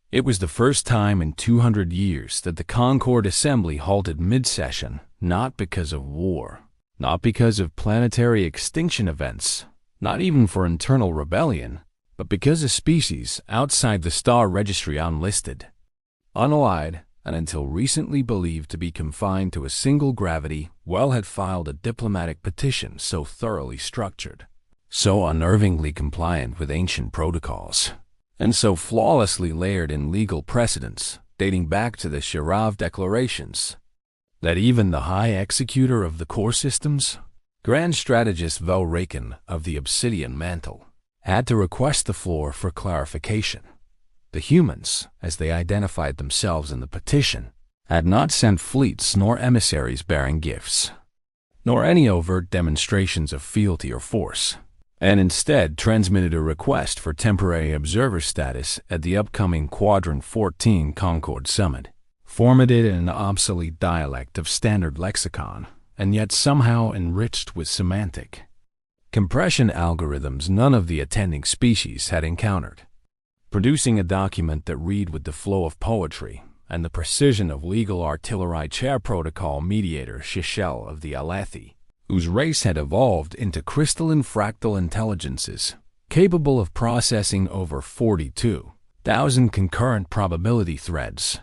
It was the first time in 200 years that the Concord Assembly halted mid-session, not because of war, not because of planetary extinction events, not even for internal rebellion, but because a species outside the star registry unlisted, unallied, and until recently believed to be confined to a single gravity, had filed a diplomatic petition so thoroughly structured, so unnervingly compliant with ancient protocols, and so flawlessly layered in legal precedents dating back to the Sharav declarations, that even the high executor of the core systems, grand strategist Velraken of the Obsidian Mantle, had to request the floor for clarification. The humans, as they identified themselves in the petition, had not sent fleets nor emissaries bearing gifts, nor any overt demonstrations of fealty or force, and instead transmitted a request for temporary observer status at the upcoming Quadrant 14 Concord Summit, formatted in an obsolete dialect of standard lexicon, and yet somehow enriched with semantic compression algorithms none of the attending species had encountered, producing a document that read with the flow of poetry and the precision of legal artillery chair protocol mediator Shishel of the Alethi, whose race had evolved into crystalline fractal intelligences capable of processing over 42,000 concurrent probability threads,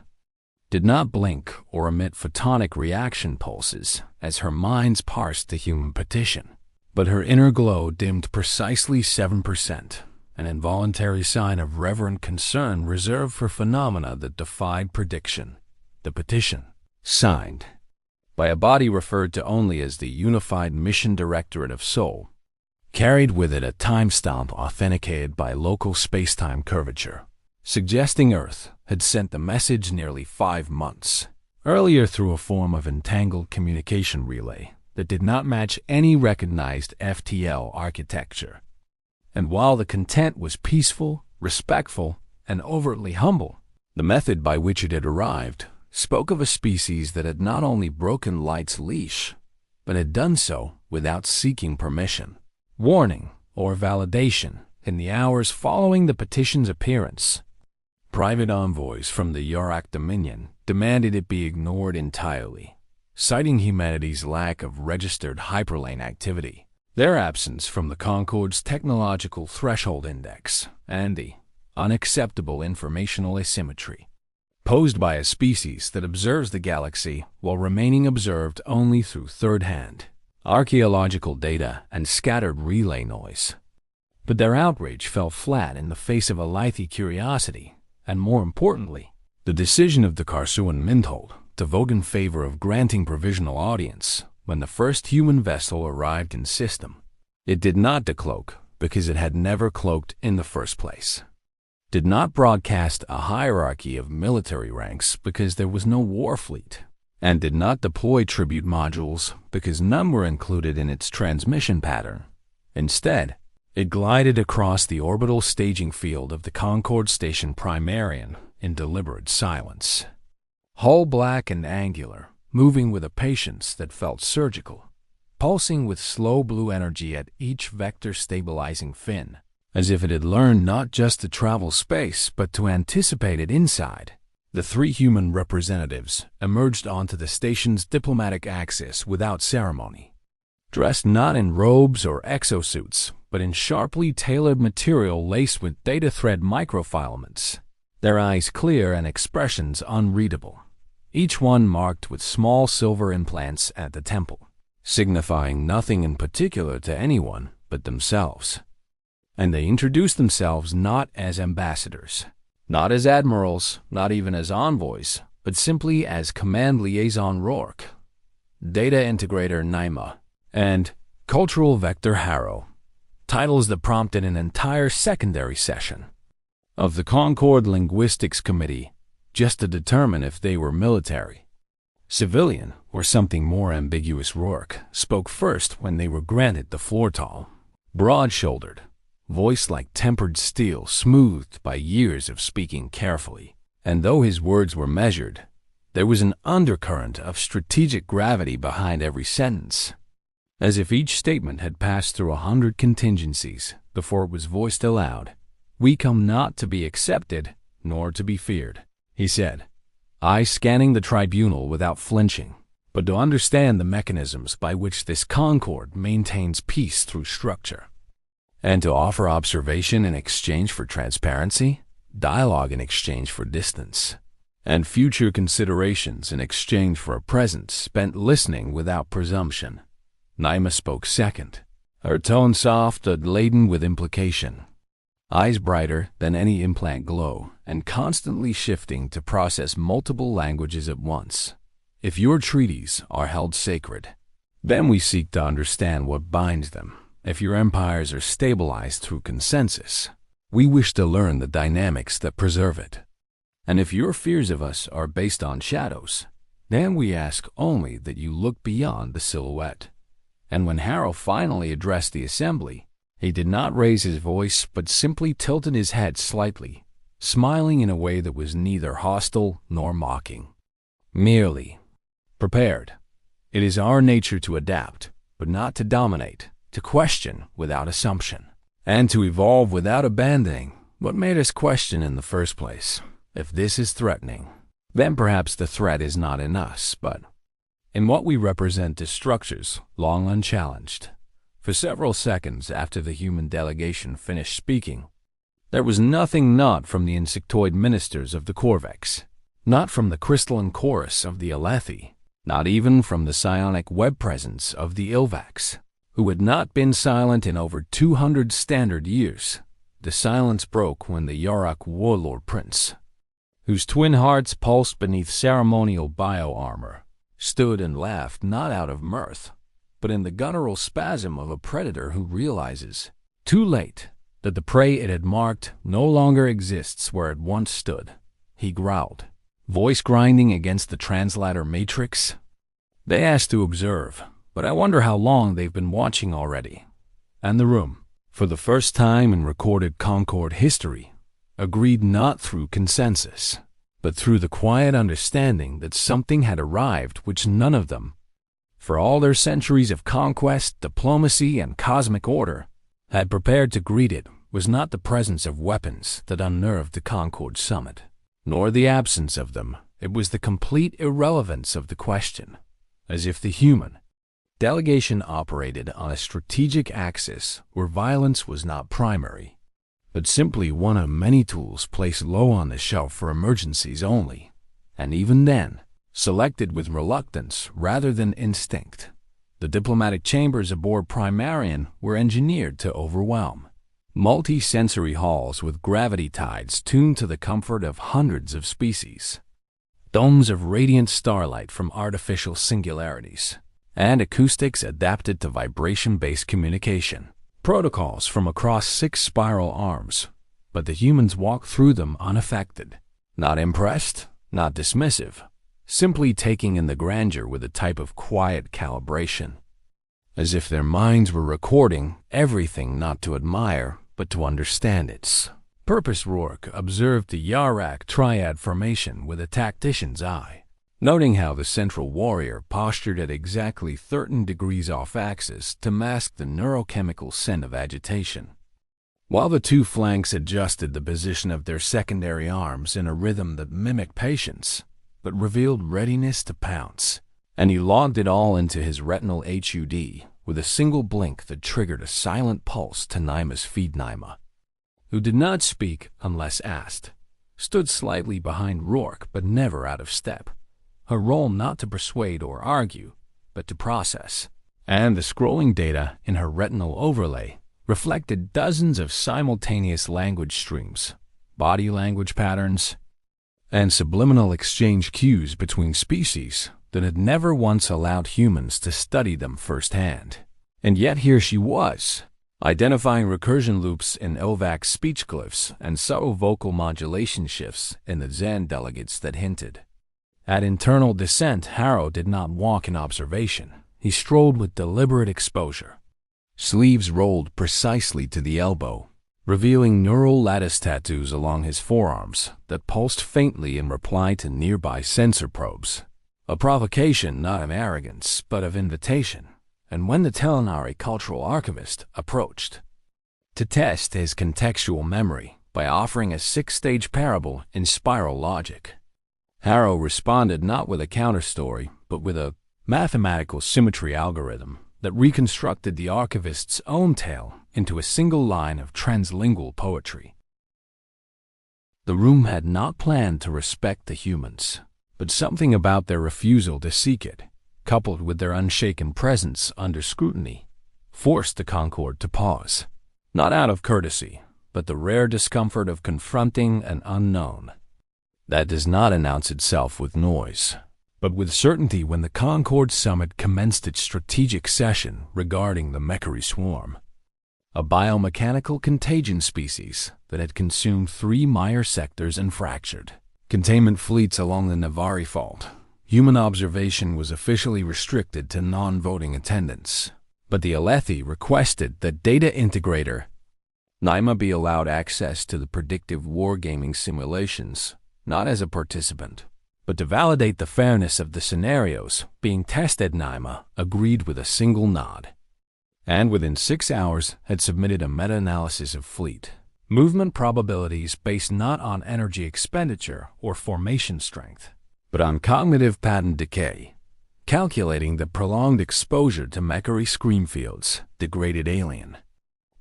did not blink or emit photonic reaction pulses as her minds parsed the human petition, but her inner glow dimmed precisely 7%, an involuntary sign of reverent concern reserved for phenomena that defied prediction. The petition, signed by a body referred to only as the Unified Mission Directorate of Soul, carried with it a timestamp authenticated by local space-time curvature, suggesting Earth had sent the message nearly 5 months earlier through a form of entangled communication relay that did not match any recognized FTL architecture. And while the content was peaceful, respectful, and overtly humble, the method by which it had arrived spoke of a species that had not only broken light's leash, but had done so without seeking permission, warning, or validation in the hours following the petition's appearance. Private envoys from the Yorak Dominion demanded it be ignored entirely, citing humanity's lack of registered hyperlane activity, their absence from the Concord's technological threshold index, and the unacceptable informational asymmetry posed by a species that observes the galaxy while remaining observed only through third-hand archaeological data and scattered relay noise. But their outrage fell flat in the face of a Alethi curiosity, and more importantly, the decision of the Karsuan Minthold to vote in favor of granting provisional audience when the first human vessel arrived in system. It did not decloak because it had never cloaked in the first place, did not broadcast a hierarchy of military ranks because there was no war fleet, and did not deploy tribute modules because none were included in its transmission pattern. Instead, it glided across the orbital staging field of the Concord Station Primarian in deliberate silence, hull black and angular, moving with a patience that felt surgical, pulsing with slow blue energy at each vector-stabilizing fin, as if it had learned not just to travel space but to anticipate it inside. The 3 human representatives emerged onto the station's diplomatic axis without ceremony, dressed not in robes or exosuits, but in sharply tailored material laced with data thread microfilaments, their eyes clear and expressions unreadable, each one marked with small silver implants at the temple, signifying nothing in particular to anyone but themselves. And they introduced themselves not as ambassadors, not as admirals, not even as envoys, but simply as Command Liaison Rourke, Data Integrator Naima, and Cultural Vector Harrow, titles that prompted an entire secondary session of the Concord Linguistics Committee just to determine if they were military, civilian, or something more ambiguous. Rourke spoke first when they were granted the floor. Tall, broad-shouldered, voice like tempered steel smoothed by years of speaking carefully, and though his words were measured, there was an undercurrent of strategic gravity behind every sentence, as if each statement had passed through 100 contingencies before it was voiced aloud. We come not to be accepted, nor to be feared, he said, eyes scanning the tribunal without flinching, but to understand the mechanisms by which this concord maintains peace through structure, and to offer observation in exchange for transparency, dialogue in exchange for distance, and future considerations in exchange for a present spent listening without presumption. Naima spoke second, her tone soft but laden with implication, eyes brighter than any implant glow, and constantly shifting to process multiple languages at once. If your treaties are held sacred, then we seek to understand what binds them. If your empires are stabilized through consensus, we wish to learn the dynamics that preserve it. And if your fears of us are based on shadows, then we ask only that you look beyond the silhouette. And when Harrow finally addressed the assembly, he did not raise his voice but simply tilted his head slightly, smiling in a way that was neither hostile nor mocking. Merely prepared. It is our nature to adapt, but not to dominate, to question without assumption, and to evolve without abandoning what made us question in the first place. If this is threatening, then perhaps the threat is not in us, but in what we represent as structures long unchallenged. For several seconds after the human delegation finished speaking, there was nothing, not from the insectoid ministers of the Corvex, not from the crystalline chorus of the Alethi, not even from the psionic web presence of the Ilvax, who had not been silent in over 200 standard years. The silence broke when the Yarak warlord prince, whose twin hearts pulsed beneath ceremonial bio-armor, stood and laughed not out of mirth, but in the guttural spasm of a predator who realizes, too late, that the prey it had marked no longer exists where it once stood. He growled, voice grinding against the translator matrix. They asked to observe, but I wonder how long they've been watching already. And the room, for the first time in recorded Concord history, agreed not through consensus, but through the quiet understanding that something had arrived which none of them, for all their centuries of conquest, diplomacy, and cosmic order, had prepared to greet. It was not the presence of weapons that unnerved the Concord summit, nor the absence of them. It was the complete irrelevance of the question, as if the human delegation operated on a strategic axis where violence was not primary, but simply one of many tools placed low on the shelf for emergencies only, and even then, selected with reluctance rather than instinct. The diplomatic chambers aboard Primarian were engineered to overwhelm. Multi-sensory halls with gravity tides tuned to the comfort of hundreds of species. Domes of radiant starlight from artificial singularities, and acoustics adapted to vibration-based communication. Protocols from across 6 spiral arms, but the humans walked through them unaffected, not impressed, not dismissive, simply taking in the grandeur with a type of quiet calibration, as if their minds were recording everything not to admire, but to understand its purpose. Rourke observed the Yarak triad formation with a tactician's eye, noting how the central warrior postured at exactly 13 degrees off axis to mask the neurochemical scent of agitation, while the 2 flanks adjusted the position of their secondary arms in a rhythm that mimicked patience, but revealed readiness to pounce. And he logged it all into his retinal HUD with a single blink that triggered a silent pulse to Naima's feed. Naima, who did not speak unless asked, stood slightly behind Rourke but never out of step, her role not to persuade or argue, but to process. And the scrolling data in her retinal overlay reflected dozens of simultaneous language streams, body language patterns, and subliminal exchange cues between species that had never once allowed humans to study them firsthand. And yet here she was, identifying recursion loops in Ilvax speech glyphs and subtle vocal modulation shifts in the Zen delegates that hinted at internal dissent. Harrow did not walk in observation. He strolled with deliberate exposure, sleeves rolled precisely to the elbow, revealing neural lattice tattoos along his forearms that pulsed faintly in reply to nearby sensor probes. A provocation not of arrogance, but of invitation. And when the Telenari cultural archivist approached to test his contextual memory, by offering a 6-stage parable in spiral logic. Harrow responded not with a counterstory, but with a mathematical symmetry algorithm that reconstructed the archivist's own tale into a single line of translingual poetry. The room had not planned to respect the humans, but something about their refusal to seek it, coupled with their unshaken presence under scrutiny, forced the Concord to pause, not out of courtesy, but the rare discomfort of confronting an unknown. That does not announce itself with noise, but with certainty when the Concord Summit commenced its strategic session regarding the Mechari swarm, a biomechanical contagion species that had consumed 3 Meyer sectors and fractured containment fleets along the Navari Fault. Human observation was officially restricted to non-voting attendance, but the Alethi requested that data integrator Naima be allowed access to the predictive wargaming simulations, not as a participant, but to validate the fairness of the scenarios being tested. Naima agreed with a single nod, and within 6 hours had submitted a meta-analysis of fleet movement probabilities based not on energy expenditure or formation strength, but on cognitive pattern decay, calculating the prolonged exposure to Mechari screen fields degraded alien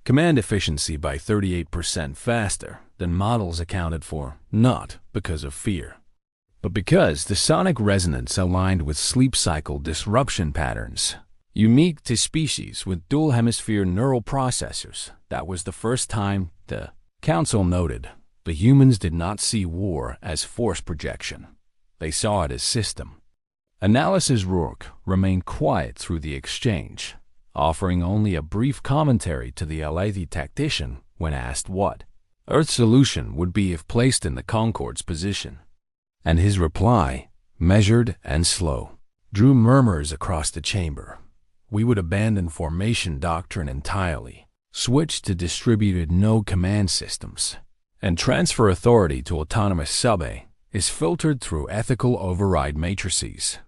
command efficiency by 38% faster than models accounted for, not because of fear, but because the sonic resonance aligned with sleep cycle disruption patterns unique to species with dual hemisphere neural processors. That was the first time, the council noted, the humans did not see war as force projection. They saw it as system. Analysis Rourke remained quiet through the exchange, offering only a brief commentary to the Alethi tactician when asked what Earth's solution would be if placed in the Concord's position. And his reply, measured and slow, drew murmurs across the chamber. We would abandon formation doctrine entirely, switch to distributed node command systems, and transfer authority to autonomous sub-A is filtered through ethical override matrices,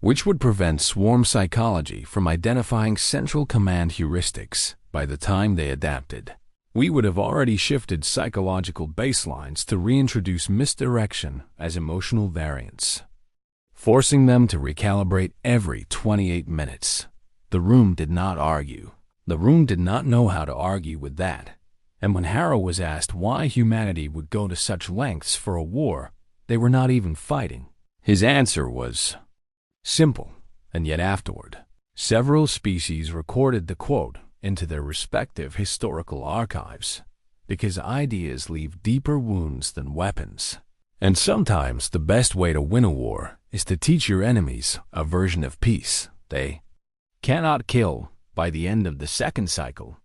which would prevent swarm psychology from identifying central command heuristics by the time they adapted. We would have already shifted psychological baselines to reintroduce misdirection as emotional variance, forcing them to recalibrate every 28 minutes. The room did not argue. The room did not know how to argue with that. And when Harrow was asked why humanity would go to such lengths for a war they were not even fighting, his answer was simple, and yet afterward, several species recorded the quote into their respective historical archives, because ideas leave deeper wounds than weapons. And sometimes the best way to win a war is to teach your enemies a version of peace they cannot kill by the end of the second cycle.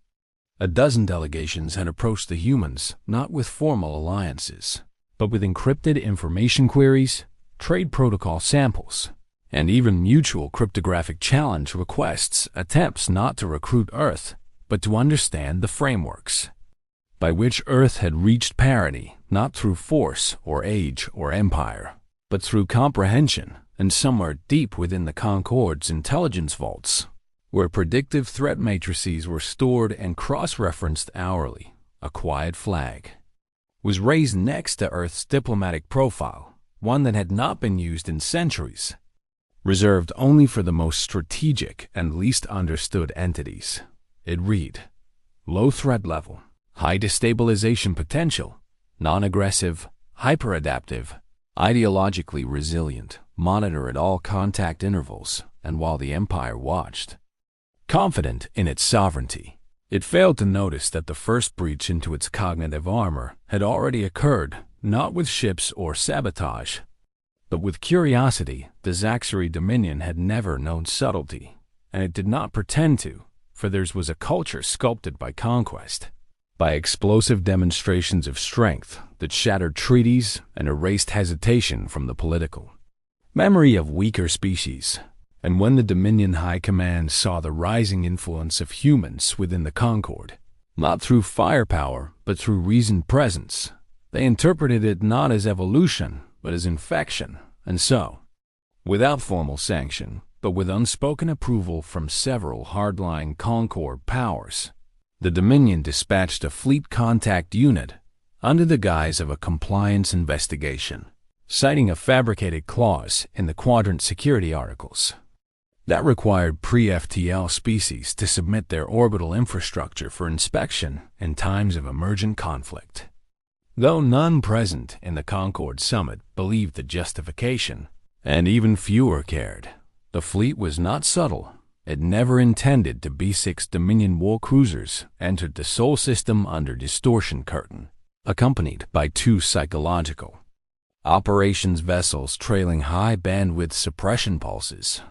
A dozen delegations had approached the humans not with formal alliances, but with encrypted information queries, trade protocol samples, and even mutual cryptographic challenge requests, attempts not to recruit Earth, but to understand the frameworks by which Earth had reached parity, not through force or age or empire, but through comprehension, and somewhere deep within the Concord's intelligence vaults, where predictive threat matrices were stored and cross-referenced hourly, a quiet flag was raised next to Earth's diplomatic profile, one that had not been used in centuries, reserved only for the most strategic and least understood entities. It read, low threat level, high destabilization potential, non-aggressive, hyper-adaptive, ideologically resilient, monitor at all contact intervals, and while the Empire watched, confident in its sovereignty, it failed to notice that the first breach into its cognitive armor had already occurred, not with ships or sabotage, but with curiosity. The Zaxxari Dominion had never known subtlety, and it did not pretend to, for theirs was a culture sculpted by conquest, by explosive demonstrations of strength that shattered treaties and erased hesitation from the political memory of weaker species. And when the Dominion High Command saw the rising influence of humans within the Concord, not through firepower but through reasoned presence, they interpreted it not as evolution but as infection, and so, without formal sanction, but with unspoken approval from several hardline Concord powers, the Dominion dispatched a fleet contact unit, under the guise of a compliance investigation, citing a fabricated clause in the Quadrant security articles that required pre-FTL species to submit their orbital infrastructure for inspection in times of emergent conflict. Though none present in the Concord summit believed the justification, and even fewer cared, the fleet was not subtle. It never intended to B-6 Dominion war cruisers entered the Sol system under distortion curtain, accompanied by 2 psychological operations vessels trailing high-bandwidth suppression pulses,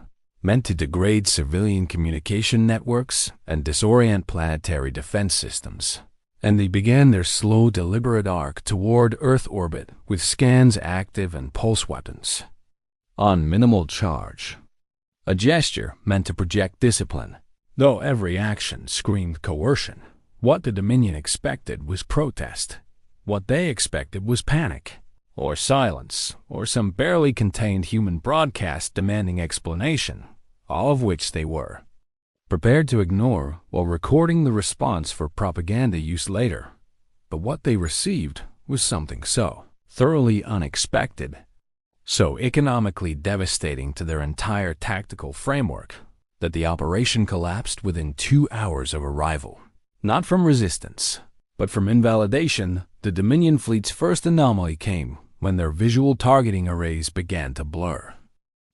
meant to degrade civilian communication networks and disorient planetary defense systems. And they began their slow, deliberate arc toward Earth orbit with scans active and pulse weapons on minimal charge. A gesture meant to project discipline, though every action screamed coercion. What the Dominion expected was protest. What they expected was panic, or silence, or some barely contained human broadcast demanding explanation, all of which they were prepared to ignore while recording the response for propaganda use later. But what they received was something so thoroughly unexpected, so economically devastating to their entire tactical framework, that the operation collapsed within 2 hours of arrival. Not from resistance, but from invalidation. The Dominion fleet's first anomaly came when their visual targeting arrays began to blur.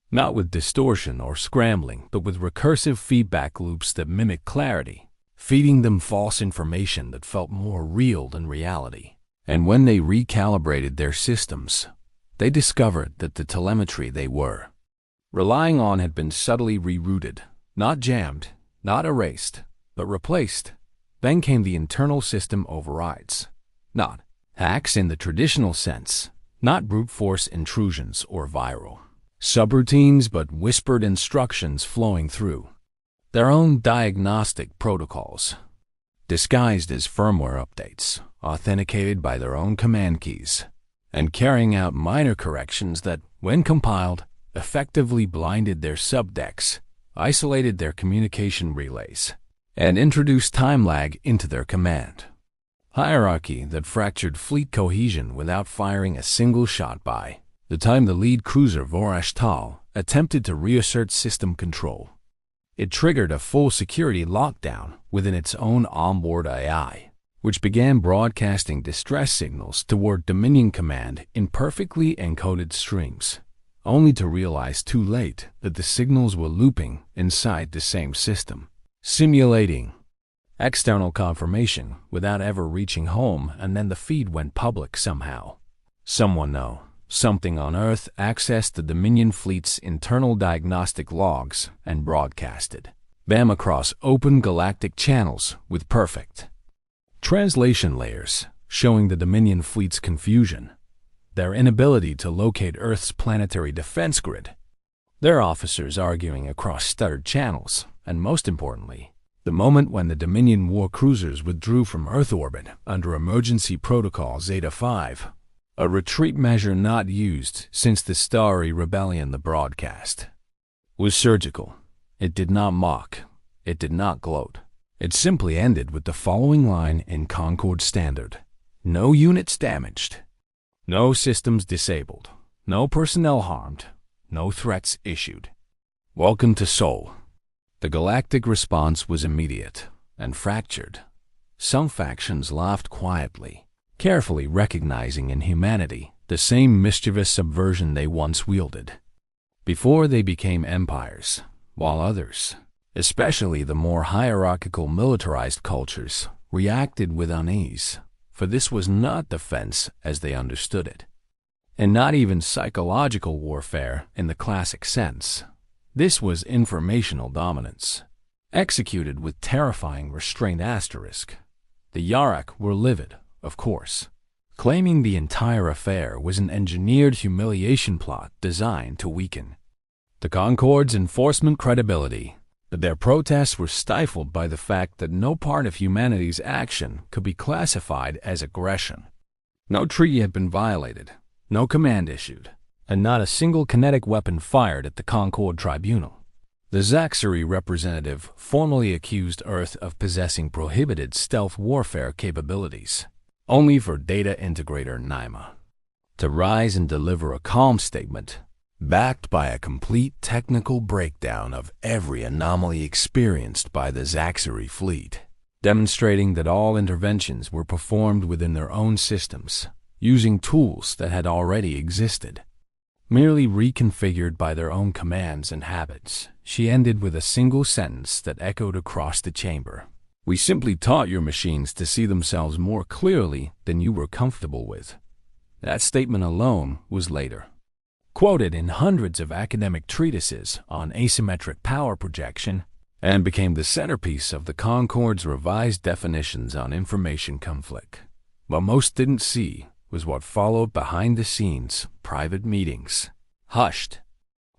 Not with distortion or scrambling, but with recursive feedback loops that mimic clarity, feeding them false information that felt more real than reality. And when they recalibrated their systems, they discovered that the telemetry they were relying on had been subtly rerouted, not jammed, not erased, but replaced. Then came the internal system overrides. Not hacks in the traditional sense, not brute force intrusions or viral subroutines, but whispered instructions flowing through their own diagnostic protocols, disguised as firmware updates, authenticated by their own command keys, and carrying out minor corrections that, when compiled, effectively blinded their subdecks, isolated their communication relays, and introduced time lag into their command hierarchy that fractured fleet cohesion without firing a single shot by the time the lead cruiser Vorashtal attempted to reassert system control. It triggered a full security lockdown within its own onboard AI, which began broadcasting distress signals toward Dominion Command in perfectly encoded streams, only to realize too late that the signals were looping inside the same system, simulating external confirmation without ever reaching home, and then the feed went public somehow. Something on Earth accessed the Dominion fleet's internal diagnostic logs and broadcasted them across open galactic channels with perfect translation layers, showing the Dominion fleet's confusion, their inability to locate Earth's planetary defense grid, their officers arguing across stuttered channels, and most importantly, the moment when the Dominion war cruisers withdrew from Earth orbit under Emergency Protocol Zeta-5, a retreat measure not used since the Starry Rebellion. The broadcast was surgical. It did not mock. It did not gloat. It simply ended with the following line in Concord Standard: no units damaged, no systems disabled, no personnel harmed, no threats issued. Welcome to Sol. The galactic response was immediate and fractured. Some factions laughed quietly, carefully recognizing in humanity the same mischievous subversion they once wielded before they became empires, while others, especially the more hierarchical militarized cultures, reacted with unease, for this was not defense as they understood it, and not even psychological warfare in the classic sense. This was informational dominance, executed with terrifying restraint asterisk. The Yarak were livid, of course, claiming the entire affair was an engineered humiliation plot designed to weaken the Concord's enforcement credibility, but their protests were stifled by the fact that no part of humanity's action could be classified as aggression. No treaty had been violated, no command issued, and not a single kinetic weapon fired at the Concord Tribunal. The Zaxxari representative formally accused Earth of possessing prohibited stealth warfare capabilities, only for data integrator Naima to rise and deliver a calm statement, backed by a complete technical breakdown of every anomaly experienced by the Zaxxery fleet, demonstrating that all interventions were performed within their own systems, using tools that had already existed, merely reconfigured by their own commands and habits. She ended with a single sentence that echoed across the chamber. "We simply taught your machines to see themselves more clearly than you were comfortable with." That statement alone was later quoted in hundreds of academic treatises on asymmetric power projection and became the centerpiece of the Concorde's revised definitions on information conflict. What most didn't see was what followed behind the scenes: private meetings, hushed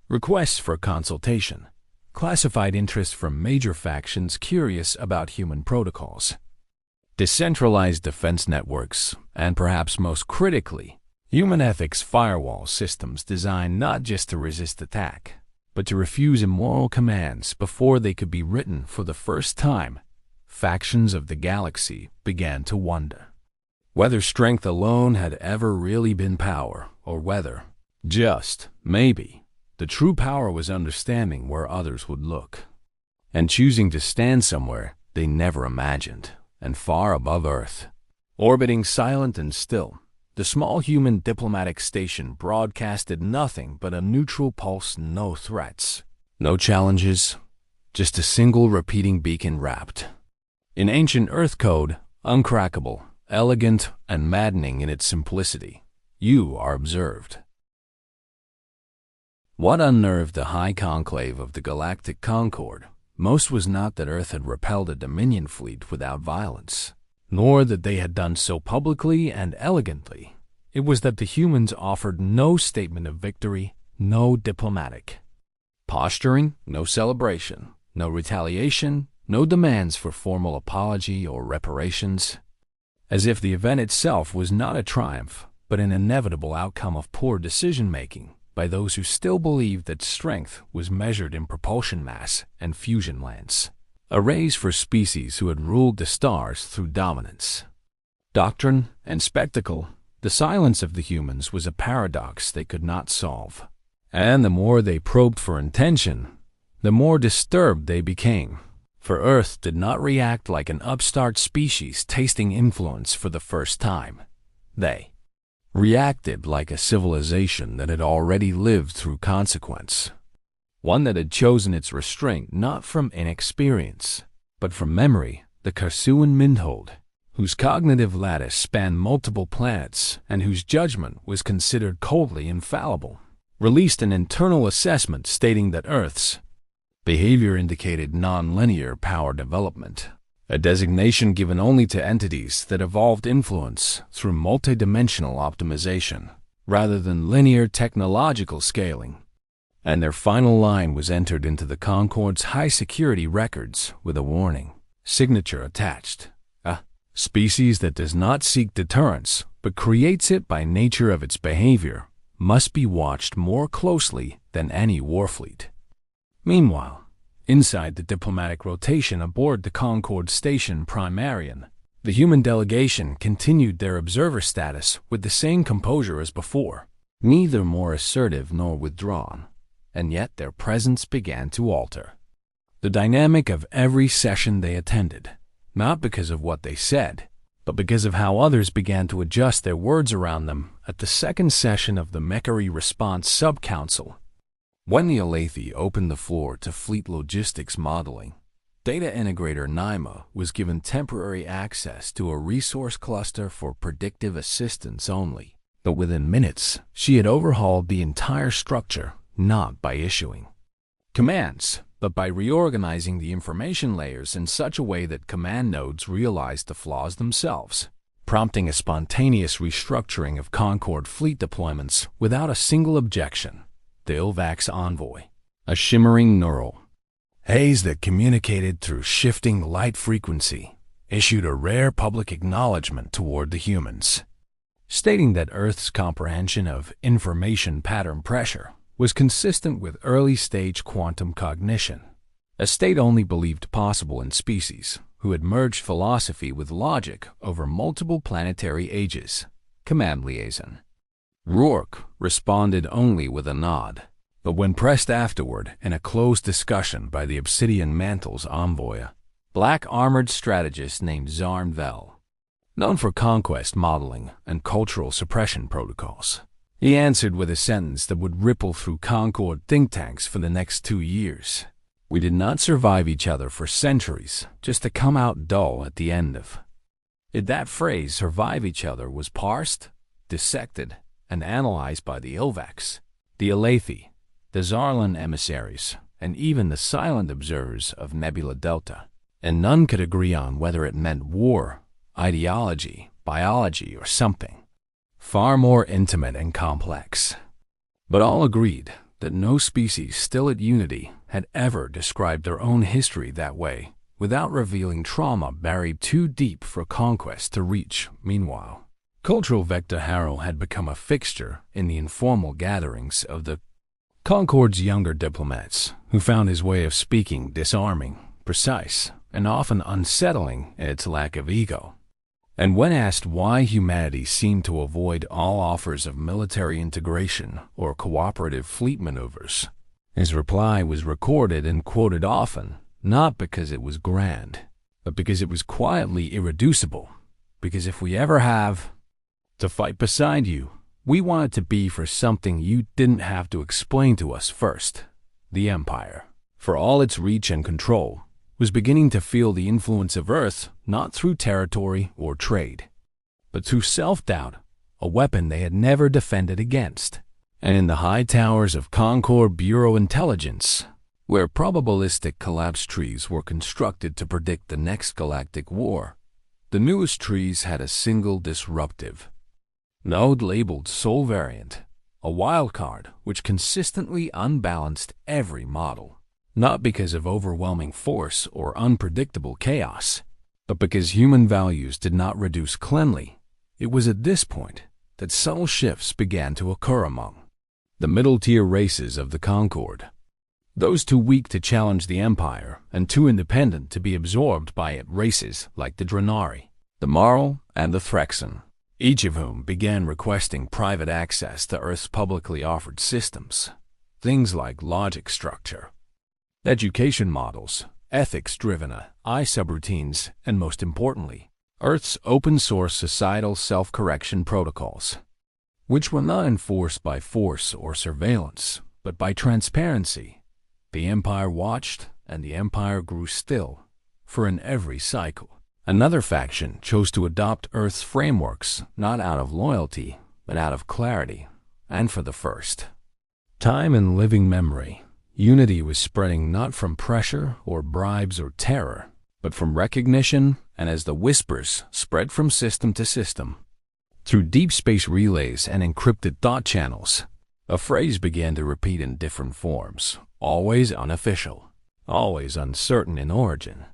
requests for consultation, classified interest from major factions curious about human protocols, decentralized defense networks, and perhaps most critically, human ethics firewall systems designed not just to resist attack, but to refuse immoral commands before they could be written. For the first time, factions of the galaxy began to wonder whether strength alone had ever really been power, or whether, just maybe, the true power was understanding where others would look, and choosing to stand somewhere they never imagined, and far above Earth. Orbiting silent and still, the small human diplomatic station broadcasted nothing but a neutral pulse: no threats, no challenges, just a single repeating beacon wrapped in ancient Earth code, uncrackable, elegant, and maddening in its simplicity. "You are observed." What unnerved the high conclave of the Galactic Concorde most was not that Earth had repelled a Dominion fleet without violence, nor that they had done so publicly and elegantly. It was that the humans offered no statement of victory, no diplomatic posturing, no celebration, no retaliation, no demands for formal apology or reparations, as if the event itself was not a triumph, but an inevitable outcome of poor decision-making by those who still believed that strength was measured in propulsion mass and fusion lance, arrays for species who had ruled the stars through dominance, doctrine, and spectacle. The silence of the humans was a paradox they could not solve, and the more they probed for intention, the more disturbed they became. For Earth did not react like an upstart species tasting influence for the first time. They reacted like a civilization that had already lived through consequence, one that had chosen its restraint not from inexperience, but from memory. The Karsuan Mindhold, whose cognitive lattice spanned multiple planets and whose judgment was considered coldly infallible, released an internal assessment stating that Earth's behavior indicated non-linear power development, a designation given only to entities that evolved influence through multidimensional optimization, rather than linear technological scaling. And their final line was entered into the Concorde's high-security records with a warning signature attached: a species that does not seek deterrence, but creates it by nature of its behavior, must be watched more closely than any warfleet. Meanwhile, inside the diplomatic rotation aboard the Concorde Station Primarian, the human delegation continued their observer status with the same composure as before, neither more assertive nor withdrawn, and yet their presence began to alter the dynamic of every session they attended, not because of what they said, but because of how others began to adjust their words around them. At the second session of the Mechary Response Sub-Council, when the Alethi opened the floor to fleet logistics modeling, data integrator Naima was given temporary access to a resource cluster for predictive assistance only. But within minutes, she had overhauled the entire structure, not by issuing commands, but by reorganizing the information layers in such a way that command nodes realized the flaws themselves, prompting a spontaneous restructuring of Concorde fleet deployments without a single objection. The Ilvax Envoy, a shimmering neural haze that communicated through shifting light frequency, issued a rare public acknowledgement toward the humans, stating that Earth's comprehension of information pattern pressure was consistent with early-stage quantum cognition, a state only believed possible in species who had merged philosophy with logic over multiple planetary ages. Command liaison. Rourke responded only with a nod, but when pressed afterward in a closed discussion by the Obsidian Mantle's envoy, black armored strategist named Zarn Vel, known for conquest modeling and cultural suppression protocols, he answered with a sentence that would ripple through Concord think tanks for the next 2 years. We did not survive each other for centuries, just to come out dull at the end of it. That phrase, survive each other, was parsed, dissected, and analyzed by the Ilvax, the Alethi, the Zarlan emissaries, and even the silent observers of Nebula Delta, and none could agree on whether it meant war, ideology, biology, or something far more intimate and complex. But all agreed that no species still at unity had ever described their own history that way, without revealing trauma buried too deep for conquest to reach. Meanwhile, cultural Vector Harrow had become a fixture in the informal gatherings of the Concord's younger diplomats, who found his way of speaking disarming, precise, and often unsettling in its lack of ego. And when asked why humanity seemed to avoid all offers of military integration or cooperative fleet maneuvers, his reply was recorded and quoted often, not because it was grand, but because it was quietly irreducible. Because if we ever have to fight beside you, we want it to be for something you didn't have to explain to us first. The Empire, for all its reach and control, was beginning to feel the influence of Earth not through territory or trade, but through self-doubt, a weapon they had never defended against. And in the high towers of Concord Bureau Intelligence, where probabilistic collapse trees were constructed to predict the next galactic war, the newest trees had a single disruptive node labeled Soul Variant, a wildcard which consistently unbalanced every model, not because of overwhelming force or unpredictable chaos, but because human values did not reduce cleanly. It was at this point that subtle shifts began to occur among the middle-tier races of the Concord, those too weak to challenge the Empire and too independent to be absorbed by it. Races like the Drenari, the Marl, and the Threxan, each of whom began requesting private access to Earth's publicly offered systems, things like logic structure, education models, ethics-driven AI subroutines, and most importantly, Earth's open-source societal self-correction protocols, which were not enforced by force or surveillance, but by transparency. The Empire watched, and the Empire grew still, for in every cycle, another faction chose to adopt Earth's frameworks not out of loyalty, but out of clarity, and for the first time in living memory, unity was spreading not from pressure or bribes or terror, but from recognition, and as the whispers spread from system to system, through deep space relays and encrypted thought channels, a phrase began to repeat in different forms, always unofficial, always uncertain in origin.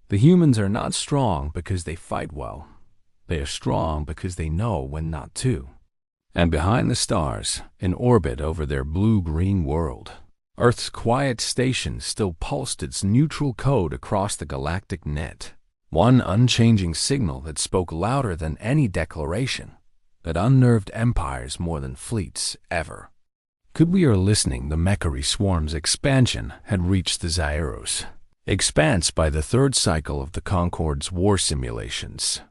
The humans are not strong because they fight well. They are strong because they know when not to. And behind the stars, in orbit over their blue-green world, Earth's quiet station still pulsed its neutral code across the galactic net, one unchanging signal that spoke louder than any declaration, that unnerved empires more than fleets ever. Could we are listening, the Mechari swarm's expansion had reached the Zairos, expanse by the third cycle of the Concord's war simulations,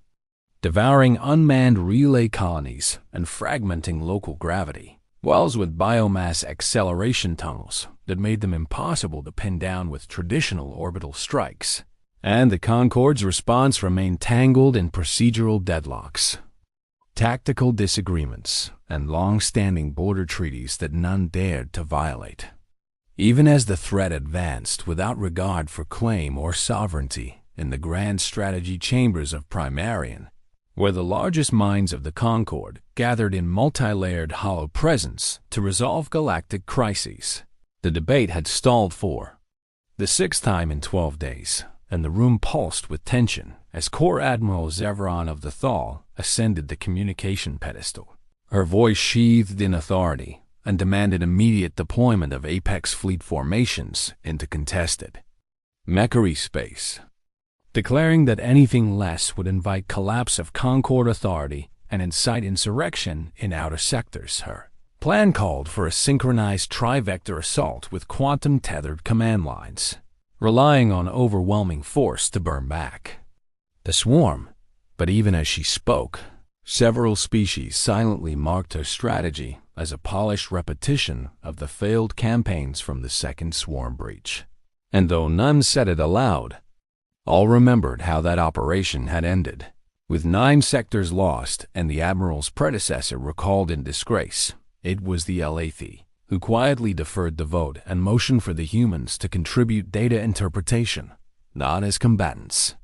devouring unmanned relay colonies and fragmenting local gravity, wells with biomass acceleration tunnels that made them impossible to pin down with traditional orbital strikes. And the Concord's response remained tangled in procedural deadlocks, tactical disagreements, and long-standing border treaties that none dared to violate. Even as the threat advanced without regard for claim or sovereignty in the grand strategy chambers of Primarian, where the largest minds of the Concord gathered in multi-layered hollow presence to resolve galactic crises, the debate had stalled for the sixth time in 12 days, and the room pulsed with tension as Corps Admiral Zevran of the Thal ascended the communication pedestal. Her voice sheathed in authority and demanded immediate deployment of Apex fleet formations into contested Mechari space. declaring that anything less would invite collapse of Concord authority and incite insurrection in outer sectors. Her plan called for a synchronized tri-vector assault with quantum-tethered command lines, relying on overwhelming force to burn back the swarm. But even as she spoke, several species silently marked her strategy as a polished repetition of the failed campaigns from the second swarm breach. And though none said it aloud, all remembered how that operation had ended, with 9 sectors lost and the Admiral's predecessor recalled in disgrace. It was the Alethi who quietly deferred the vote and motioned for the humans to contribute data interpretation, not as combatants,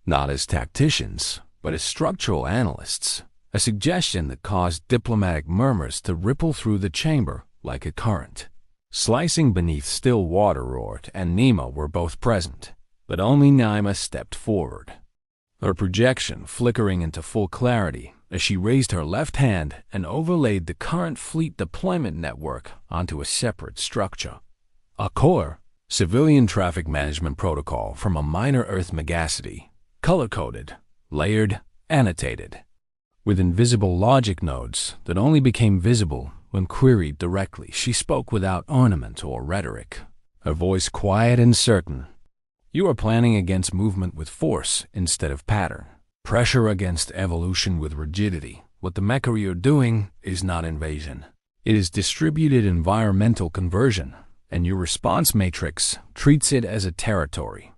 not as tacticians, but as structural analysts, a suggestion that caused diplomatic murmurs to ripple through the chamber like a current. Slicing beneath still water, Rort and Nima were both present, but only Nima stepped forward, her projection flickering into full clarity as she raised her left hand and overlaid the current fleet deployment network onto a separate structure. A core, civilian traffic management protocol from a minor Earth megacity, color-coded, layered, annotated, with invisible logic nodes that only became visible when queried directly. She spoke without ornament or rhetoric, her voice quiet and certain. You are planning against movement with force instead of pattern. Pressure against evolution with rigidity. What the Mechari are doing is not invasion. It is distributed environmental conversion, and your response matrix treats it as a territory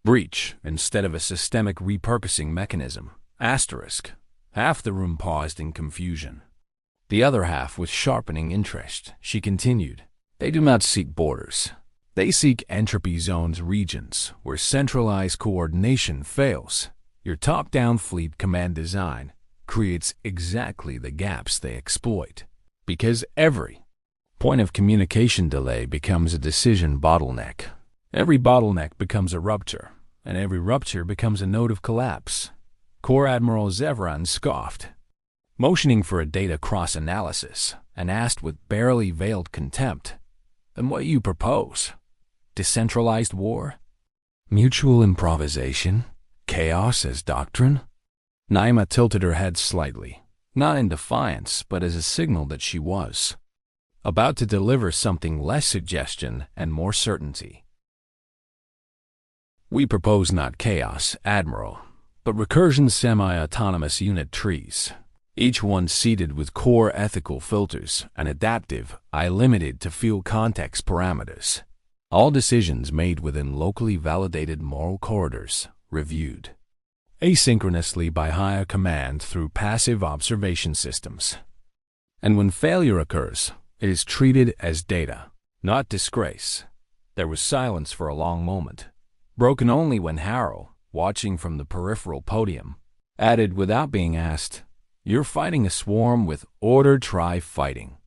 breach instead of a systemic repurposing mechanism. Asterisk. Half the room paused in confusion. The other half with sharpening interest. She continued. They do not seek borders. They seek entropy zones, regions where centralized coordination fails. Your top-down fleet command design creates exactly the gaps they exploit, because every point of communication delay becomes a decision bottleneck. Every bottleneck becomes a rupture, and every rupture becomes a node of collapse. Corps Admiral Zevran scoffed, motioning for a data cross-analysis, and asked with barely veiled contempt, "Then what you propose? Decentralized war? Mutual improvisation? Chaos as doctrine?" Naima tilted her head slightly, not in defiance, but as a signal that she was about to deliver something less suggestion and more certainty. We propose not chaos, Admiral, but recursion semi-autonomous unit trees, each one seeded with core ethical filters and adaptive, limited to field context parameters. All decisions made within locally validated moral corridors, reviewed asynchronously by higher command through passive observation systems. And when failure occurs, it is treated as data, not disgrace. There was silence for a long moment, broken only when Harrow, watching from the peripheral podium, added without being asked, "You're fighting a swarm with order. Try fighting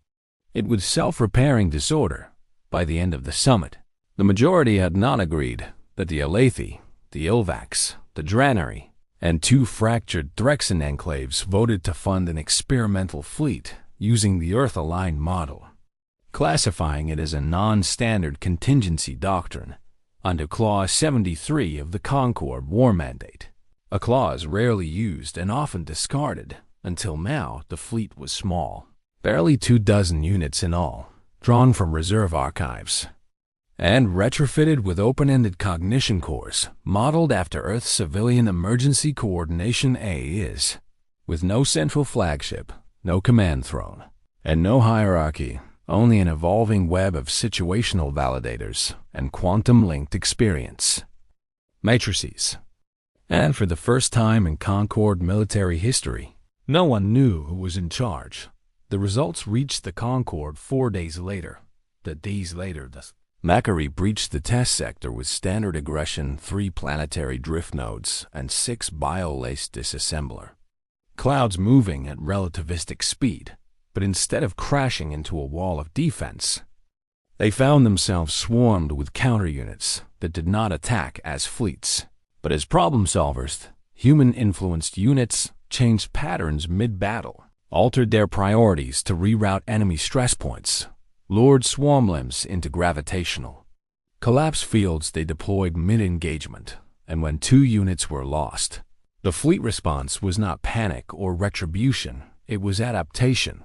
it with self-repairing disorder." By the end of the summit, the majority had not agreed that the Alethi, the Ilvax, the Dranary, and 2 fractured Drexen enclaves voted to fund an experimental fleet using the Earth-aligned model, classifying it as a non-standard contingency doctrine under Clause 73 of the Concord War Mandate, a clause rarely used and often discarded. Until now, the fleet was small, barely 24 units in all, drawn from reserve archives, and retrofitted with open-ended cognition cores modeled after Earth's civilian emergency coordination is, with no central flagship, no command throne, and no hierarchy, only an evolving web of situational validators and quantum-linked experience matrices. And for the first time in Concord military history, no one knew who was in charge. The results reached the Concord 4 days later. The Mechari breached the test sector with standard aggression, 3 planetary drift nodes, and 6 bio-laced disassembler clouds moving at relativistic speed. But instead of crashing into a wall of defense, they found themselves swarmed with counter-units that did not attack as fleets, but as problem-solvers. Human-influenced units changed patterns mid-battle, altered their priorities to reroute enemy stress points, lured swarm limbs into gravitational collapse fields they deployed mid-engagement, and when 2 units were lost. The fleet response was not panic or retribution, it was adaptation.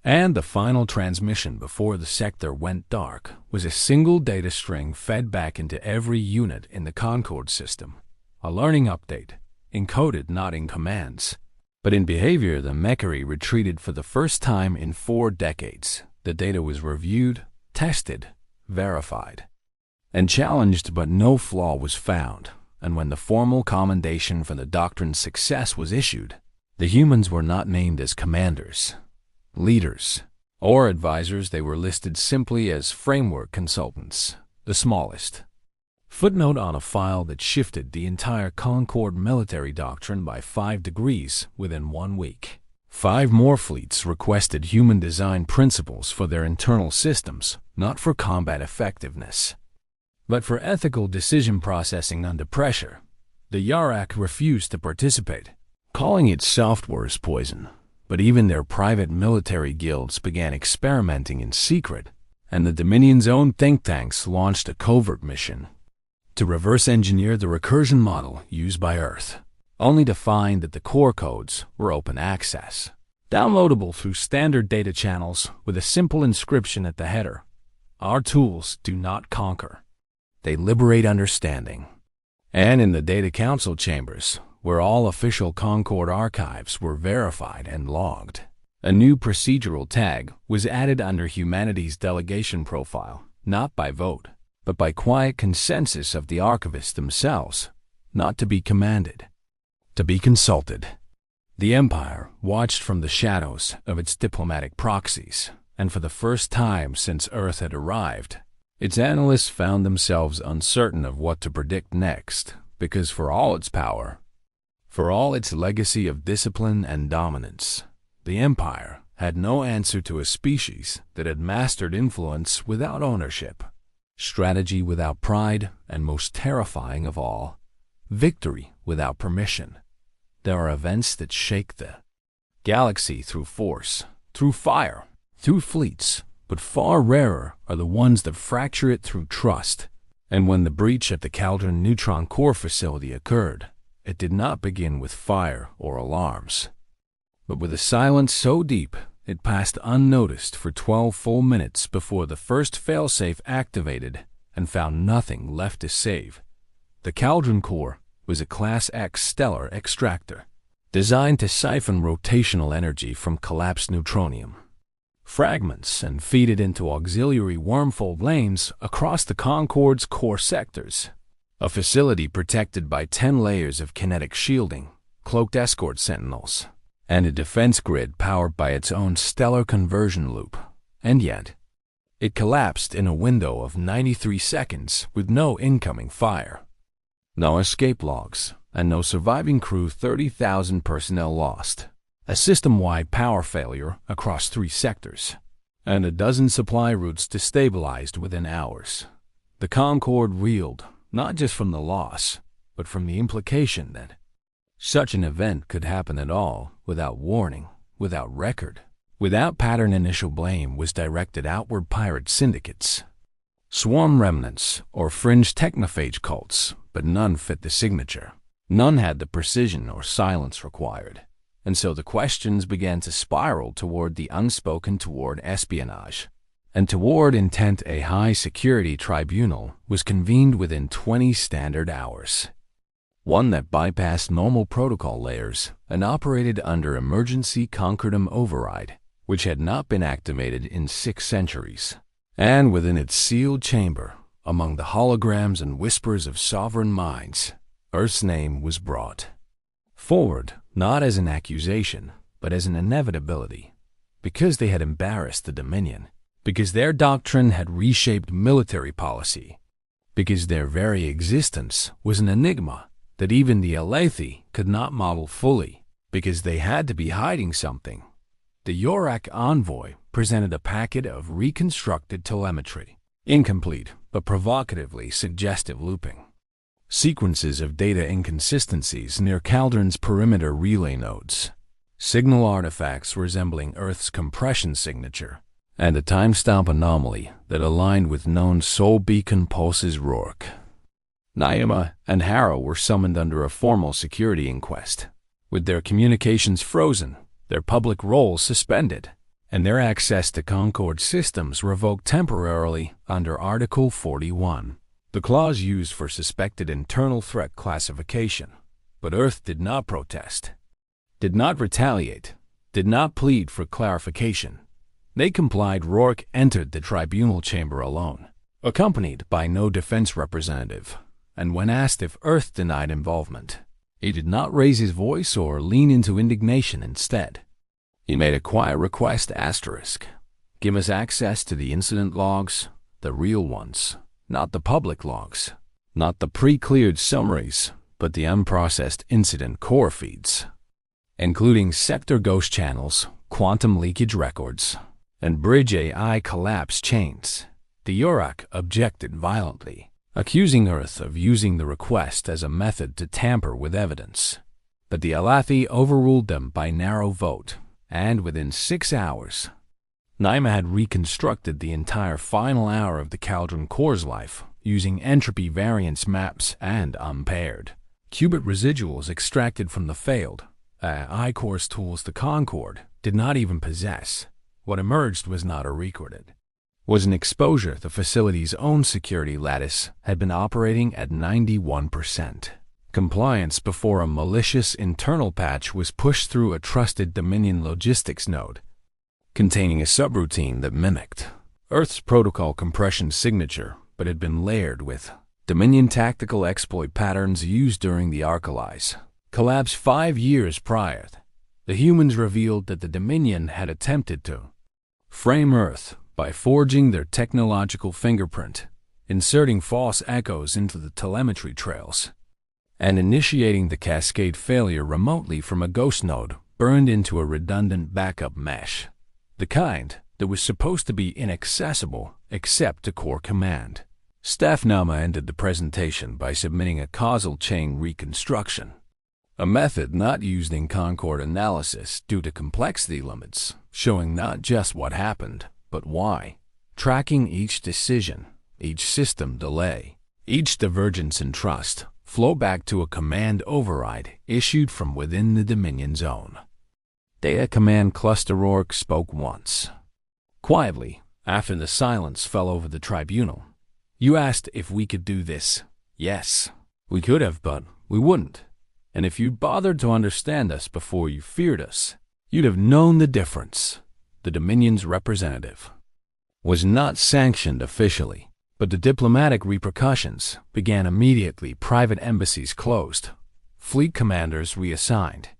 And the final transmission before the sector went dark was a single data string fed back into every unit in the Concorde system. A learning update, encoded not in commands, but in behavior. The Mechari retreated for the first time in 4 decades. The data was reviewed, tested, verified, and challenged, but no flaw was found. And when the formal commendation for the doctrine's success was issued, the humans were not named as commanders, leaders, or advisors. They were listed simply as framework consultants, the smallest footnote on a file that shifted the entire Concorde military doctrine by 5 degrees within 1 week. 5 more fleets requested human design principles for their internal systems, not for combat effectiveness, but for ethical decision processing under pressure. The Yarak refused to participate, calling it software's poison. But even their private military guilds began experimenting in secret, and the Dominion's own think tanks launched a covert mission to reverse engineer the recursion model used by Earth, only to find that the core codes were open access, downloadable through standard data channels with a simple inscription at the header: "Our tools do not conquer. They liberate understanding." And in the Data Council chambers, where all official Concorde archives were verified and logged, a new procedural tag was added under humanity's delegation profile, not by vote, but by quiet consensus of the archivists themselves: not to be commanded, to be consulted. The Empire watched from the shadows of its diplomatic proxies, and for the first time since Earth had arrived, its analysts found themselves uncertain of what to predict next, because for all its power, for all its legacy of discipline and dominance, the Empire had no answer to a species that had mastered influence without ownership, strategy without pride, and most terrifying of all, victory without permission. There are events that shake the galaxy through force, through fire, through fleets, but far rarer are the ones that fracture it through trust. And when the breach at the Caldron neutron core facility occurred, it did not begin with fire or alarms, but with a silence so deep it passed unnoticed for 12 full minutes before the first failsafe activated and found nothing left to save. The Caldron core was a Class X stellar extractor, designed to siphon rotational energy from collapsed neutronium fragments and feed it into auxiliary wormfold lanes across the Concorde's core sectors. A facility protected by 10 layers of kinetic shielding, cloaked escort sentinels, and a defense grid powered by its own stellar conversion loop. And yet, it collapsed in a window of 93 seconds with no incoming fire, no escape logs, and no surviving crew. 30,000 personnel lost, a system-wide power failure across 3 sectors, and a dozen supply routes destabilized within hours. The Concorde reeled, not just from the loss, but from the implication that such an event could happen at all without warning, without record, without pattern. Initial blame was directed outward pirate syndicates, swarm remnants, or fringe technophage cults, but none fit the signature. None had the precision or silence required. And so the questions began to spiral toward the unspoken, toward espionage, and toward intent. A high-security tribunal was convened within 20 standard hours, one that bypassed normal protocol layers and operated under emergency concordum override, which had not been activated in 6 centuries. And within its sealed chamber, among the holograms and whispers of sovereign minds, Earth's name was brought forward, not as an accusation, but as an inevitability, because they had embarrassed the Dominion, because their doctrine had reshaped military policy, because their very existence was an enigma that even the Alethi could not model fully, because they had to be hiding something. The Yorak envoy presented a packet of reconstructed telemetry, incomplete but provocatively suggestive looping, sequences of data inconsistencies near Caldron's perimeter relay nodes, signal artifacts resembling Earth's compression signature, and a timestamp anomaly that aligned with known soul beacon pulses. Rourke Naima and Harrow were summoned under a formal security inquest, with their communications frozen, their public roles suspended, and their access to Concord systems revoked temporarily under Article 41, the clause used for suspected internal threat classification. But Earth did not protest, did not retaliate, did not plead for clarification. They complied. Rourke entered the tribunal chamber alone, accompanied by no defense representative, and when asked if Earth denied involvement, he did not raise his voice or lean into indignation. Instead, he made a quiet request: give us access to the incident logs, the real ones, not the public logs, not the pre-cleared summaries, but the unprocessed incident core feeds, including sector ghost channels, quantum leakage records, and bridge AI collapse chains. The Yorak objected violently, accusing Earth of using the request as a method to tamper with evidence. But the Alathi overruled them by narrow vote, and within 6 hours, Naima had reconstructed the entire final hour of the Cauldron Core's life using entropy variance maps and unpaired qubit residuals extracted from the failed I-Core's tools the Concord did not even possess. What emerged was not a recorded, was an exposure. The facility's own security lattice had been operating at 91% compliance before a malicious internal patch was pushed through a trusted Dominion logistics node, containing a subroutine that mimicked Earth's protocol compression signature, but had been layered with Dominion tactical exploit patterns used during the Archelize collapse 5 years prior. The humans revealed that the Dominion had attempted to frame Earth by forging their technological fingerprint, inserting false echoes into the telemetry trails, and initiating the cascade failure remotely from a ghost node burned into a redundant backup mesh, the kind that was supposed to be inaccessible except to core command. Staff Nama ended the presentation by submitting a causal chain reconstruction, a method not used in Concord analysis due to complexity limits, showing not just what happened, but why, tracking each decision, each system delay, each divergence in trust, flow back to a command override issued from within the Dominion zone. Data Command Cluster Rourke spoke once, quietly, after the silence fell over the tribunal. You asked if we could do this. Yes, we could have, but we wouldn't. And if you'd bothered to understand us before you feared us, you'd have known the difference. The Dominion's representative was not sanctioned officially, but the diplomatic repercussions began immediately. Private embassies closed, fleet commanders reassigned,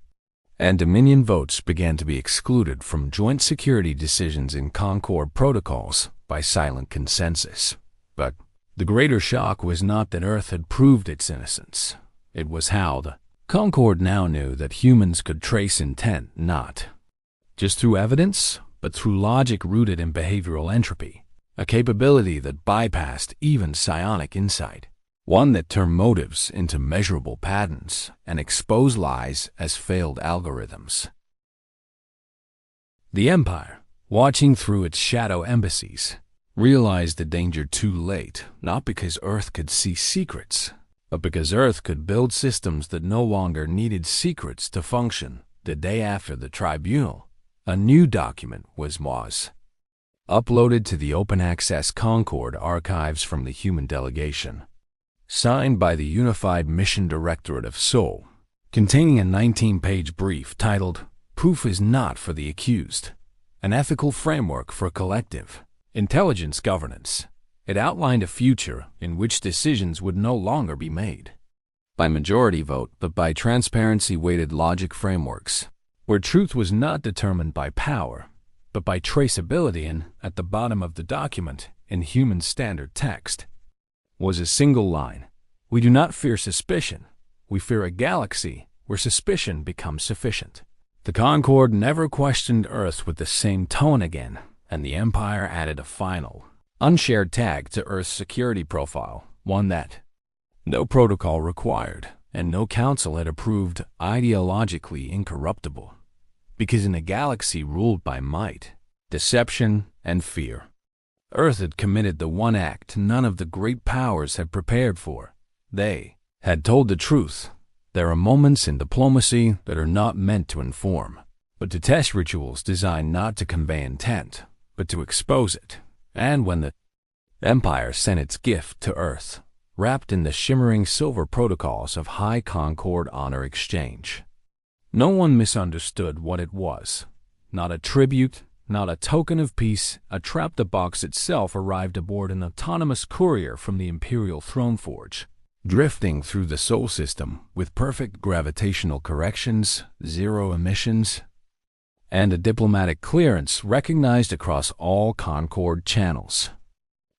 and Dominion votes began to be excluded from joint security decisions in Concord protocols by silent consensus. But the greater shock was not that Earth had proved its innocence. It was how the Concord now knew that humans could trace intent not just through evidence, but through logic rooted in behavioral entropy, a capability that bypassed even psionic insight, one that turned motives into measurable patterns and exposed lies as failed algorithms. The Empire, watching through its shadow embassies, realized the danger too late, not because Earth could see secrets, but because Earth could build systems that no longer needed secrets to function. The day after the tribunal, a new document was uploaded to the open-access Concord archives from the human delegation, signed by the Unified Mission Directorate of Sol, containing a 19-page brief titled "Proof is Not for the Accused, an Ethical Framework for Collective Intelligence Governance." It outlined a future in which decisions would no longer be made by majority vote, but by transparency-weighted logic frameworks, where truth was not determined by power, but by traceability. And at the bottom of the document, in human standard text, was a single line: "We do not fear suspicion. We fear a galaxy where suspicion becomes sufficient." The Concord never questioned Earth with the same tone again, and the Empire added a final, unshared tag to Earth's security profile, one that no protocol required and no council had approved: ideologically incorruptible. Because in a galaxy ruled by might, deception, and fear, Earth had committed the one act none of the great powers had prepared for: They had told the truth. There are moments in diplomacy that are not meant to inform, but to test rituals designed not to convey intent, but to expose it. And when the Empire sent its gift to Earth, wrapped in the shimmering silver protocols of High Concord honor exchange, no one misunderstood what it was. Not a tribute, not a token of peace. A trap. The box itself arrived aboard an autonomous courier from the Imperial Throne Forge, drifting through the Sol system with perfect gravitational corrections, zero emissions, and a diplomatic clearance recognized across all Concord channels,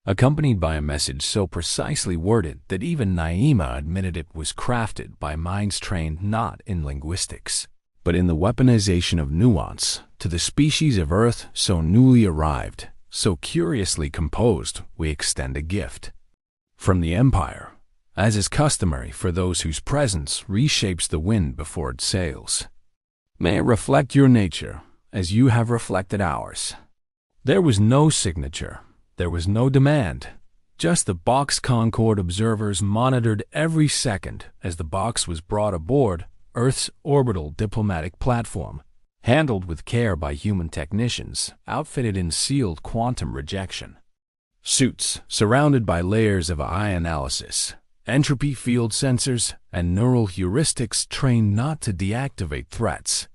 accompanied by a message so precisely worded that even Naima admitted it was crafted by minds trained not in linguistics, but in the weaponization of nuance. To the species of Earth so newly arrived, so curiously composed, we extend a gift from the Empire, as is customary for those whose presence reshapes the wind before it sails. May it reflect your nature, as you have reflected ours. There was no signature. There was no demand. Just the box. Concord observers monitored every second as the box was brought aboard Earth's orbital diplomatic platform, handled with care by human technicians, outfitted in sealed quantum rejection suits, surrounded by layers of eye analysis, entropy field sensors, and neural heuristics trained not to deactivate threats,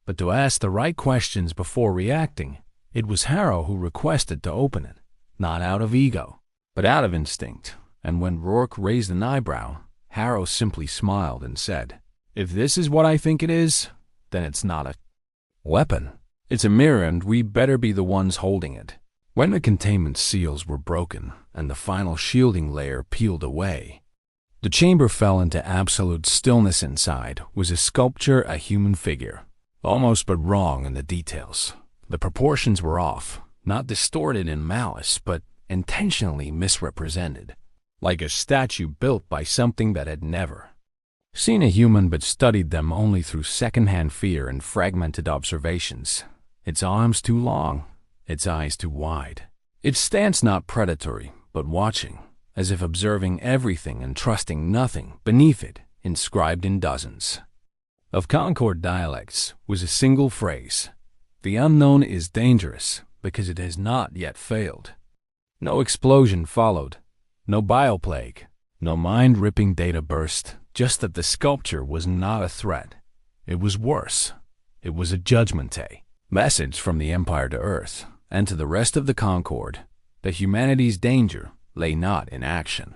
but to ask the right questions before reacting. It was Harrow who requested to open it, not out of ego, but out of instinct. And when Rourke raised an eyebrow, Harrow simply smiled and said, "If this is what I think it is, then it's not a weapon. It's a mirror, and we better be the ones holding it." When the containment seals were broken and the final shielding layer peeled away, the chamber fell into absolute stillness. Inside was a sculpture, a human figure, almost but wrong in the details. The proportions were off, not distorted in malice, but intentionally misrepresented, like a statue built by something that had never seen a human but studied them only through second-hand fear and fragmented observations. Its arms too long, its eyes too wide. Its stance not predatory, but watching, as if observing everything and trusting nothing beneath it. Inscribed in dozens of Concord dialects was a single phrase: "The unknown is dangerous because it has not yet failed." No explosion followed, no bioplague, no mind-ripping data burst, just that the sculpture was not a threat. It was worse. It was a judgment day. Message from the Empire to Earth, and to the rest of the Concord, that humanity's danger lay not in action,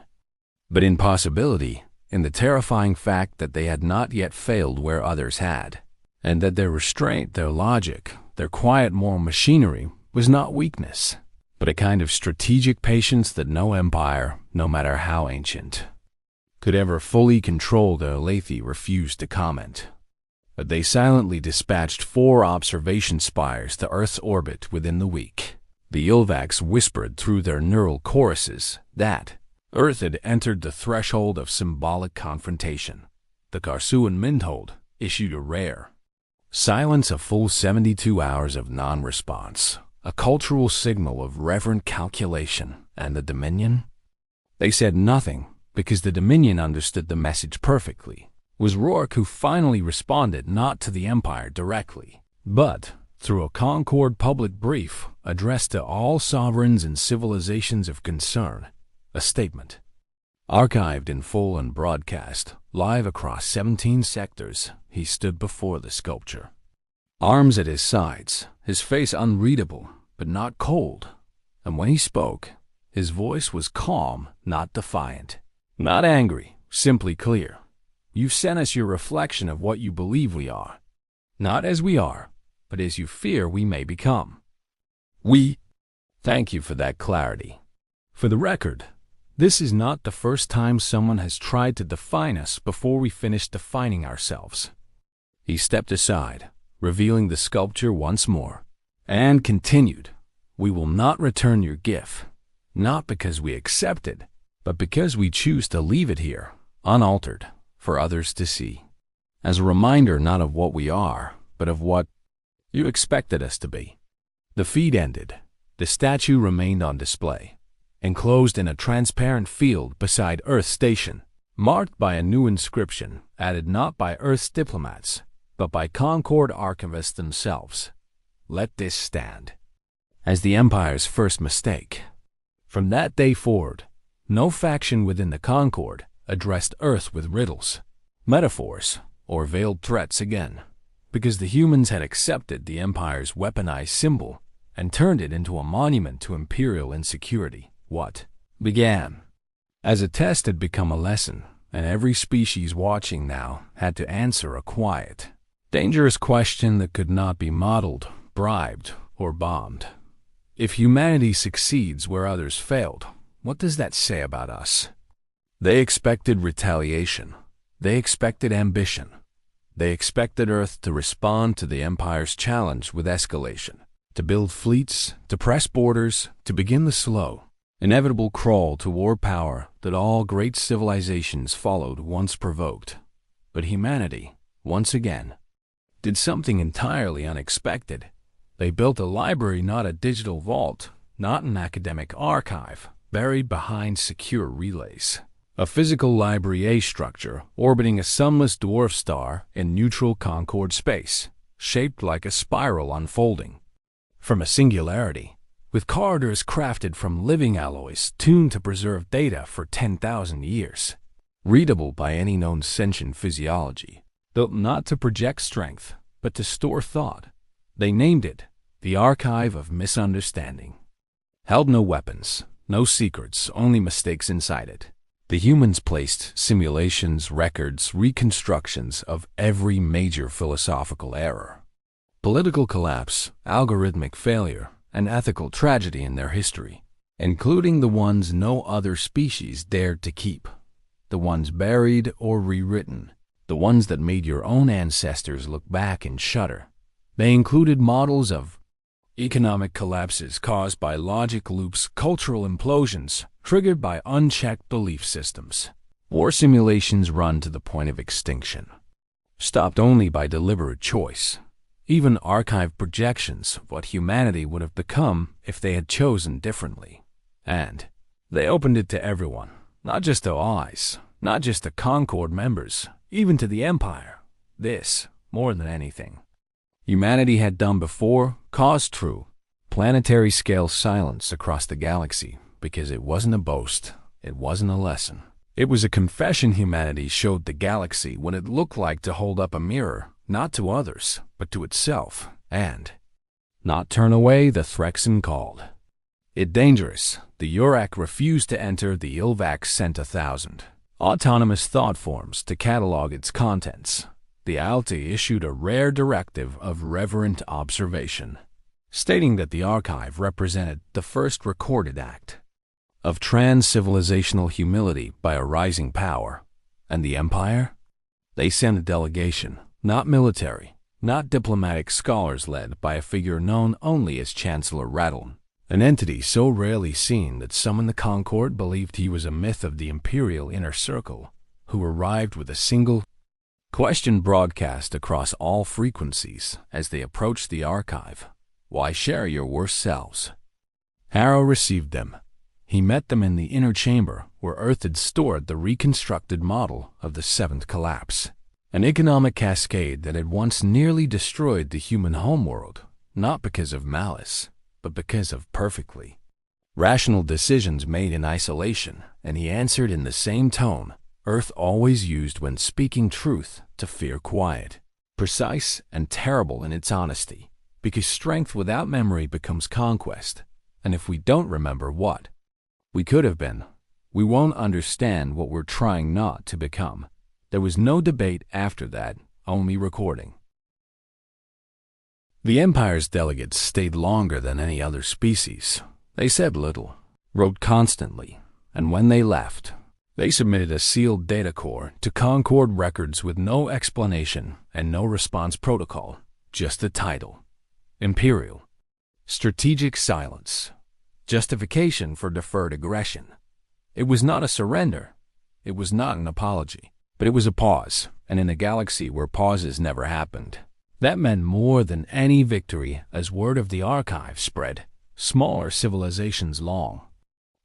but in possibility, in the terrifying fact that they had not yet failed where others had, and that their restraint, their logic, their quiet moral machinery was not weakness, but a kind of strategic patience that no empire, no matter how ancient, could ever fully control. The Alethi refused to comment, but they silently dispatched 4 observation spires to Earth's orbit within the week. The Ilvax whispered through their neural choruses that Earth had entered the threshold of symbolic confrontation. The Karsuan Mindhold issued a rare silence, a full 72 hours of non-response, a cultural signal of reverent calculation. And the Dominion? They said nothing, because the Dominion understood the message perfectly. It was Rourke who finally responded, not to the Empire directly, but through a Concord public brief addressed to all sovereigns and civilizations of concern. A statement, archived in full and broadcast, live across 17 sectors. He stood before the sculpture, arms at his sides, his face unreadable, but not cold. And when he spoke, his voice was calm, not defiant, not angry, simply clear. "You've sent us your reflection of what you believe we are, not as we are, but as you fear we may become. We thank you for that clarity. For the record, this is not the first time someone has tried to define us before we finish defining ourselves." He stepped aside, revealing the sculpture once more, and continued, "We will not return your gift, not because we accept it, but because we choose to leave it here, unaltered, for others to see, as a reminder not of what we are, but of what you expected us to be." The feed ended. The statue remained on display, enclosed in a transparent field beside Earth Station. marked by a new inscription added not by Earth's diplomats, but by Concord archivists themselves. Let this stand as the Empire's first mistake. From that day forward, no faction within the Concord addressed Earth with riddles, metaphors, or veiled threats again, because the humans had accepted the Empire's weaponized symbol and turned it into a monument to imperial insecurity. What began as a test had become a lesson, and every species watching now had to answer a quiet, dangerous question that could not be modeled, bribed, or bombed. If humanity succeeds where others failed, what does that say about us? They expected retaliation. They expected ambition. They expected Earth to respond to the Empire's challenge with escalation, to build fleets, to press borders, to begin the slow, inevitable crawl toward power that all great civilizations followed once provoked. But humanity, once again, did something entirely unexpected. They built a library, not a digital vault, not an academic archive, buried behind secure relays. A physical library A structure orbiting a sunless dwarf star in neutral Concord space, shaped like a spiral unfolding from a singularity, with corridors crafted from living alloys tuned to preserve data for 10,000 years, readable by any known sentient physiology, built not to project strength, but to store thought. They named it the Archive of Misunderstanding. Held no weapons, no secrets, only mistakes inside it. The humans placed simulations, records, reconstructions of every major philosophical error, political collapse, algorithmic failure, and ethical tragedy in their history, including the ones no other species dared to keep, the ones buried or rewritten, the ones that made your own ancestors look back and shudder. They included models of economic collapses caused by logic loops, cultural implosions triggered by unchecked belief systems, war simulations run to the point of extinction, stopped only by deliberate choice, even archived projections of what humanity would have become if they had chosen differently. And they opened it to everyone, not just to allies, not just to Concord members, even to the Empire. This, more than anything, humanity had done before, caused true, planetary-scale silence across the galaxy, because it wasn't a boast, it wasn't a lesson. It was a confession humanity showed the galaxy what it looked like to hold up a mirror, not to others, but to itself, and not turn away the Threxan called. It dangerous, the Urak refused to enter, the Ilvac sent 1,000 autonomous thought forms to catalog its contents. The Alti issued a rare directive of reverent observation, stating that the archive represented the first recorded act of trans-civilizational humility by a rising power. And the Empire? They sent a delegation, not military, not diplomatic scholars led by a figure known only as Chancellor Rattle, an entity so rarely seen that some in the Concord believed he was a myth of the Imperial Inner Circle, who arrived with a single question broadcast across all frequencies as they approached the archive. Why share your worst selves? Harrow received them. He met them in the inner chamber where Earth had stored the reconstructed model of the seventh collapse, an economic cascade that had once nearly destroyed the human homeworld, not because of malice, but because of perfectly rational decisions made in isolation. And he answered in the same tone Earth always used when speaking truth to fear quiet, precise and terrible in its honesty, because strength without memory becomes conquest, and if we don't remember what we could have been, we won't understand what we're trying not to become. There was no debate after that, only recording. The Empire's delegates stayed longer than any other species. They said little, wrote constantly, and when they left, they submitted a sealed data core to Concord records with no explanation and no response protocol, just a title: Imperial. Strategic silence. Justification for deferred aggression. It was not a surrender. It was not an apology. But it was a pause, and in a galaxy where pauses never happened, that meant more than any victory as word of the archive spread. Smaller civilizations long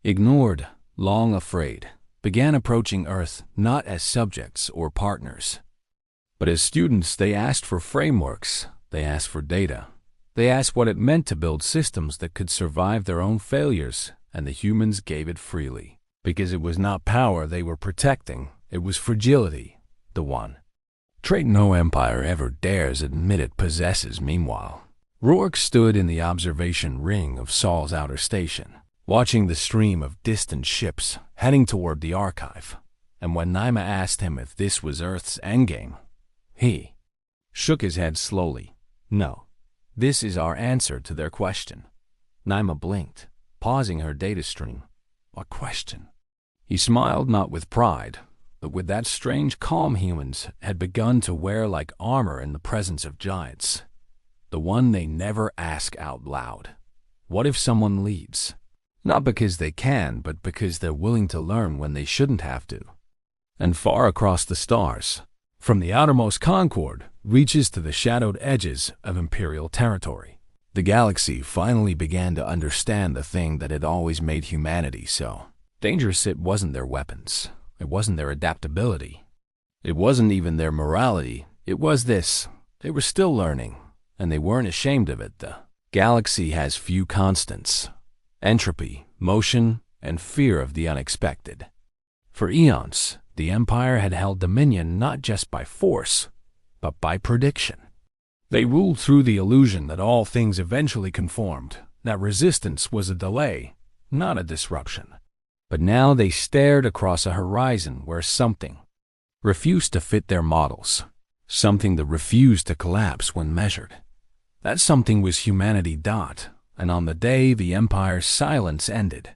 ignored, long afraid, began approaching Earth not as subjects or partners, but as students. They asked for frameworks, they asked for data, they asked what it meant to build systems that could survive their own failures, and the humans gave it freely. Because it was not power they were protecting, it was fragility, the one trait no empire ever dares admit it possesses. Meanwhile, Rourke stood in the observation ring of Saul's outer station, watching the stream of distant ships heading toward the archive, and when Naima asked him if this was Earth's endgame, he shook his head slowly. No, this is our answer to their question. Naima blinked, pausing her data stream. What question? He smiled, not with pride, but with that strange calm humans had begun to wear like armor in the presence of giants. The one they never ask out loud. What if someone leads? Not because they can, but because they're willing to learn when they shouldn't have to. And far across the stars, from the outermost Concord reaches to the shadowed edges of Imperial territory, the galaxy finally began to understand the thing that had always made humanity so dangerous. It wasn't their weapons. It wasn't their adaptability. It wasn't even their morality. It was this. They were still learning, and they weren't ashamed of it. The galaxy has few constants: entropy, motion, and fear of the unexpected. For eons, the Empire had held dominion not just by force, but by prediction. They ruled through the illusion that all things eventually conformed, that resistance was a delay, not a disruption. But now they stared across a horizon where something refused to fit their models, something that refused to collapse when measured. That something was humanity. And on the day the Empire's silence ended,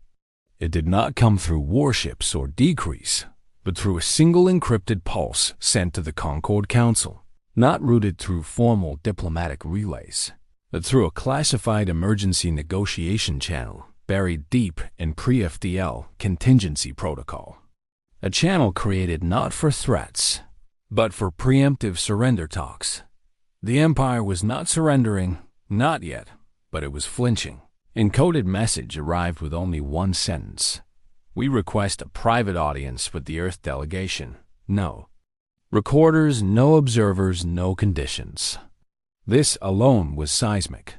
it did not come through warships or decrees, but through a single encrypted pulse sent to the Concord Council, not routed through formal diplomatic relays, but through a classified emergency negotiation channel buried deep in pre-FDL contingency protocol. A channel created not for threats, but for preemptive surrender talks. The Empire was not surrendering, not yet, but it was flinching. Encoded message arrived with only one sentence. We request a private audience with the Earth delegation. No recorders, no observers, no conditions. This alone was seismic.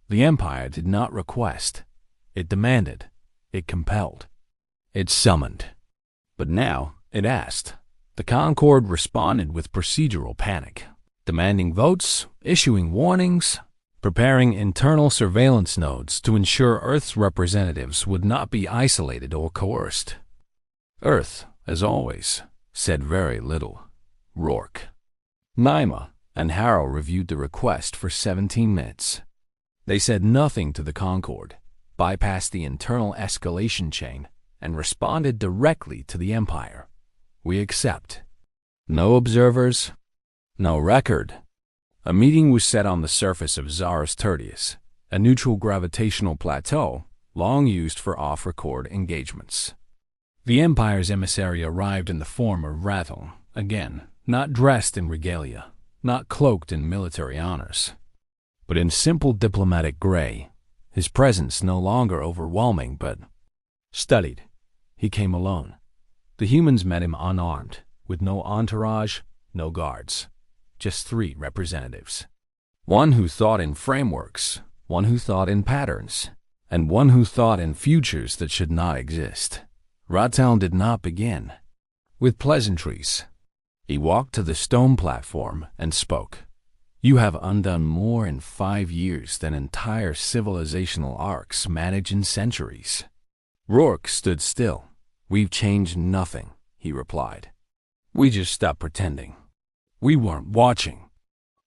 The Empire did not request. It demanded. It compelled. It summoned. But now it asked. The Concord responded with procedural panic, demanding votes, issuing warnings, preparing internal surveillance nodes to ensure Earth's representatives would not be isolated or coerced. Earth, as always, said very little. Rourke, Naima, and Harrow reviewed the request for 17 minutes. They said nothing to the Concord, bypassed the internal escalation chain, and responded directly to the Empire. We accept. No observers, no record. A meeting was set on the surface of Zaris Tertius, a neutral gravitational plateau long used for off-record engagements. The Empire's emissary arrived in the form of Rathel, again, not dressed in regalia, not cloaked in military honors, but in simple diplomatic gray, his presence no longer overwhelming but studied. He came alone. The humans met him unarmed, with no entourage, no guards, just 3 representatives. One who thought in frameworks, one who thought in patterns, and one who thought in futures that should not exist. Ratel did not begin with pleasantries. He walked to the stone platform and spoke. You have undone more in 5 years than entire civilizational arcs manage in centuries. Rourke stood still. We've changed nothing, he replied. We just stopped pretending. We weren't watching.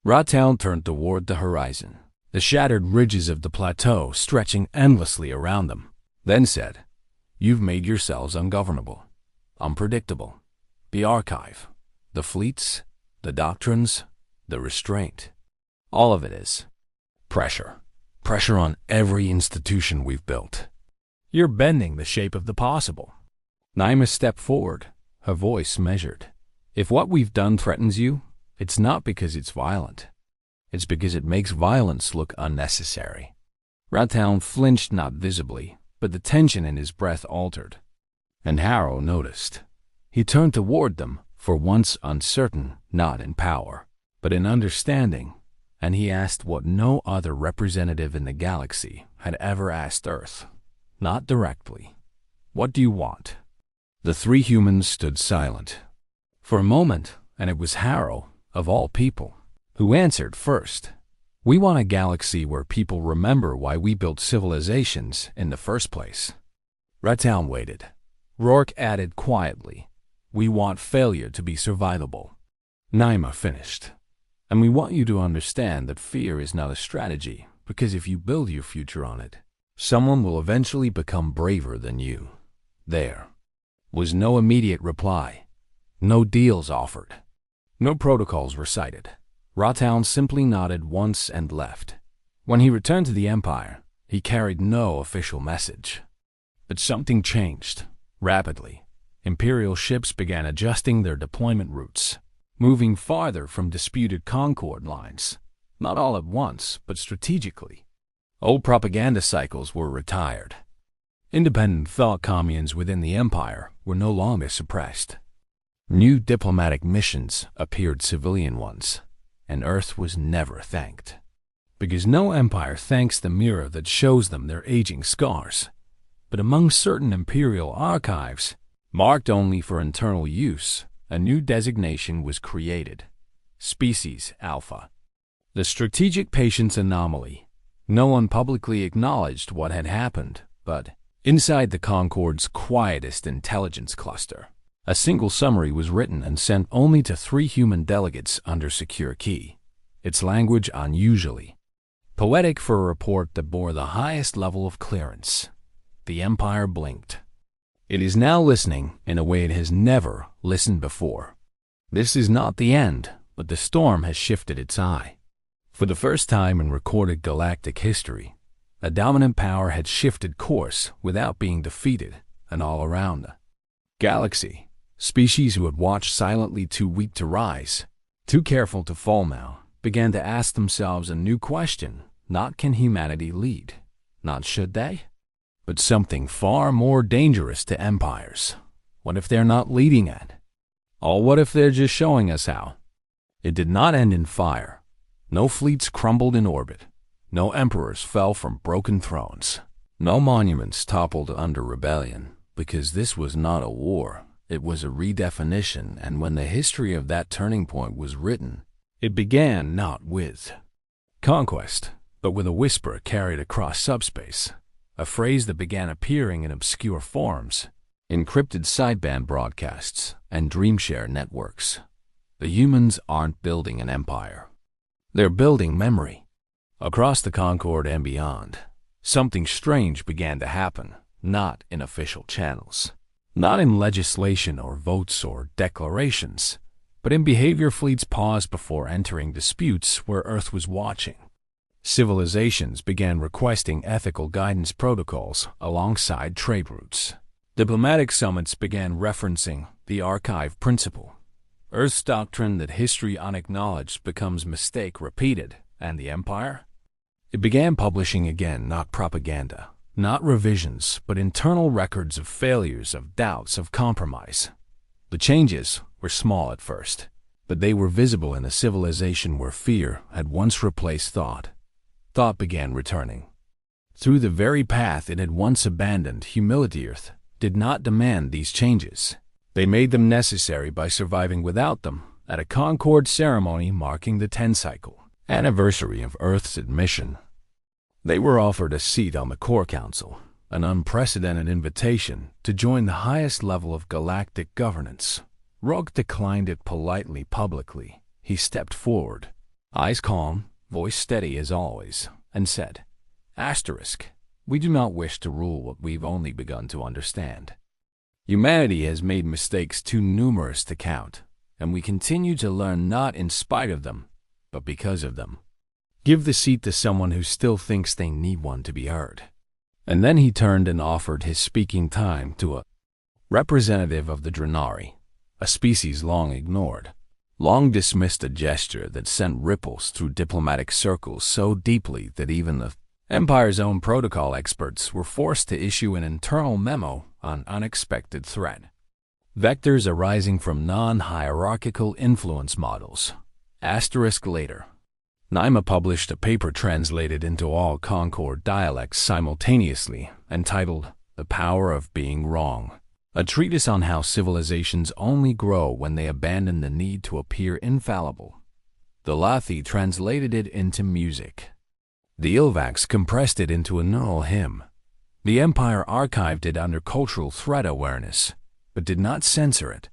Ratel turned toward the horizon, the shattered ridges of the plateau stretching endlessly around them, then said, You've made yourselves ungovernable, unpredictable. The archive, the fleets, the doctrines, the restraint. All of it is pressure. Pressure on every institution we've built. You're bending the shape of the possible. Naima stepped forward, her voice measured. If what we've done threatens you, it's not because it's violent. It's because it makes violence look unnecessary. Ratel flinched not visibly, but the tension in his breath altered. And Harrow noticed. He turned toward them, for once uncertain, not in power, but in understanding, and he asked what no other representative in the galaxy had ever asked Earth. Not directly. "What do you want?" The three humans stood silent. For a moment, and it was Harrow, of all people, who answered first. "We want a galaxy where people remember why we built civilizations in the first place." Rattown waited. Rourke added quietly, "We want failure to be survivable." Naima finished. "And we want you to understand that fear is not a strategy, because if you build your future on it, someone will eventually become braver than you." There was no immediate reply. No deals offered. No protocols recited. Rattown simply nodded once and left. When he returned to the Empire, he carried no official message. But something changed. Rapidly, Imperial ships began adjusting their deployment routes, moving farther from disputed Concord lines, not all at once, but strategically. Old propaganda cycles were retired. Independent thought communes within the Empire were no longer suppressed. New diplomatic missions appeared, civilian ones, and Earth was never thanked. Because no empire thanks the mirror that shows them their aging scars. But among certain Imperial archives, marked only for internal use, a new designation was created: Species Alpha. The strategic patience anomaly. No one publicly acknowledged what had happened, but inside the Concord's quietest intelligence cluster, a single summary was written and sent only to 3 human delegates under secure key, its language unusually poetic for a report that bore the highest level of clearance. The Empire blinked. It is now listening in a way it has never listened before. This is not the end, but the storm has shifted its eye. For the first time in recorded galactic history, a dominant power had shifted course without being defeated, and all around the galaxy, species who had watched silently, too weak to rise, too careful to fall now, began to ask themselves a new question. Not can humanity lead, not should they, but something far more dangerous to empires. What if they're not leading it? Or what if they're just showing us how? It did not end in fire. No fleets crumbled in orbit. No emperors fell from broken thrones. No monuments toppled under rebellion, because this was not a war. It was a redefinition, and when the history of that turning point was written, it began not with conquest, but with a whisper carried across subspace, a phrase that began appearing in obscure forms, encrypted sideband broadcasts, and dreamshare networks. The humans aren't building an empire. They're building memory. Across the Concord and beyond, something strange began to happen, not in official channels. Not in legislation or votes or declarations, but in behavior fleets paused before entering disputes where Earth was watching. Civilizations began requesting ethical guidance protocols alongside trade routes. Diplomatic summits began referencing the archive principle, Earth's doctrine that history unacknowledged becomes mistake repeated, and the Empire? It began publishing again, not propaganda. Not revisions, but internal records of failures, of doubts, of compromise. The changes were small at first, but they were visible in a civilization where fear had once replaced thought. Thought began returning. Through the very path it had once abandoned, humility Earth did not demand these changes. They made them necessary by surviving without them at a Concord ceremony marking the 10-cycle anniversary of Earth's admission. They were offered a seat on the Core Council, an unprecedented invitation to join the highest level of galactic governance. Rogue declined it politely publicly. He stepped forward, eyes calm, voice steady as always, and said, "We do not wish to rule what we've only begun to understand. Humanity has made mistakes too numerous to count, and we continue to learn not in spite of them, but because of them. Give the seat to someone who still thinks they need one to be heard." And then he turned and offered his speaking time to a representative of the Drenari, a species long ignored, long dismissed, a gesture that sent ripples through diplomatic circles so deeply that even the Empire's own protocol experts were forced to issue an internal memo on unexpected threat. Vectors arising from non-hierarchical influence models. Asterisk later. Naima published a paper translated into all Concord dialects simultaneously, entitled The Power of Being Wrong, a treatise on how civilizations only grow when they abandon the need to appear infallible. The Lathi translated it into music. The Ilvaks compressed it into a neural hymn. The Empire archived it under cultural threat awareness, but did not censor it.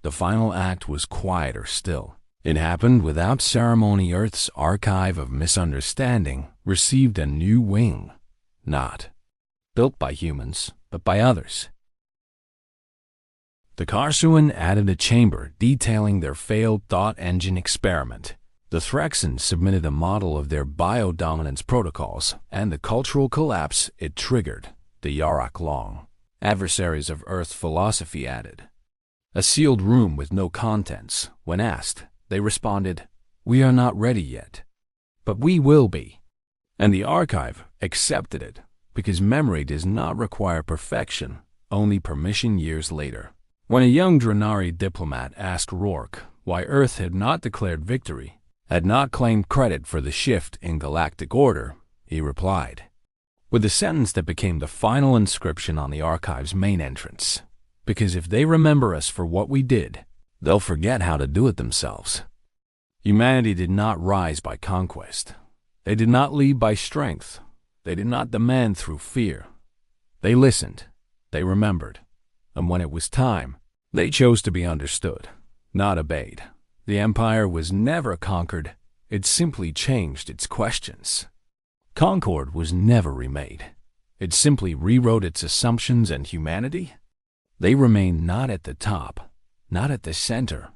The final act was quieter still. It happened without ceremony. Earth's archive of misunderstanding received a new wing, not built by humans, but by others. The Karsuan added a chamber detailing their failed thought engine experiment. The Threxans submitted a model of their biodominance protocols and the cultural collapse it triggered. The Yarak Long, adversaries of Earth philosophy, added a sealed room with no contents. When asked, they responded, "We are not ready yet, but we will be." And the archive accepted it because memory does not require perfection, only permission. Years later, when a young Drenari diplomat asked Rourke why Earth had not declared victory, had not claimed credit for the shift in galactic order, he replied, with a sentence that became the final inscription on the archive's main entrance, "Because if they remember us for what we did, they'll forget how to do it themselves." Humanity did not rise by conquest. They did not lead by strength. They did not demand through fear. They listened. They remembered. And when it was time, they chose to be understood, not obeyed. The Empire was never conquered. It simply changed its questions. Concord was never remade. It simply rewrote its assumptions, and humanity? They remained not at the top, not at the center,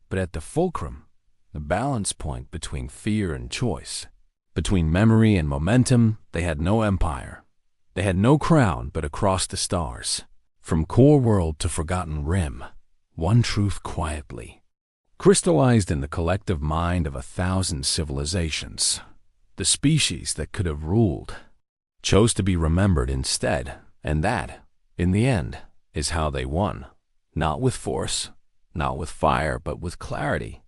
but at the fulcrum, the balance point between fear and choice. Between memory and momentum, they had no empire. They had no crown, but across the stars, from core world to forgotten rim, one truth quietly crystallized in the collective mind of 1,000 civilizations. The species that could have ruled chose to be remembered instead, and that, in the end, is how they won. Not with force, not with fire, but with clarity.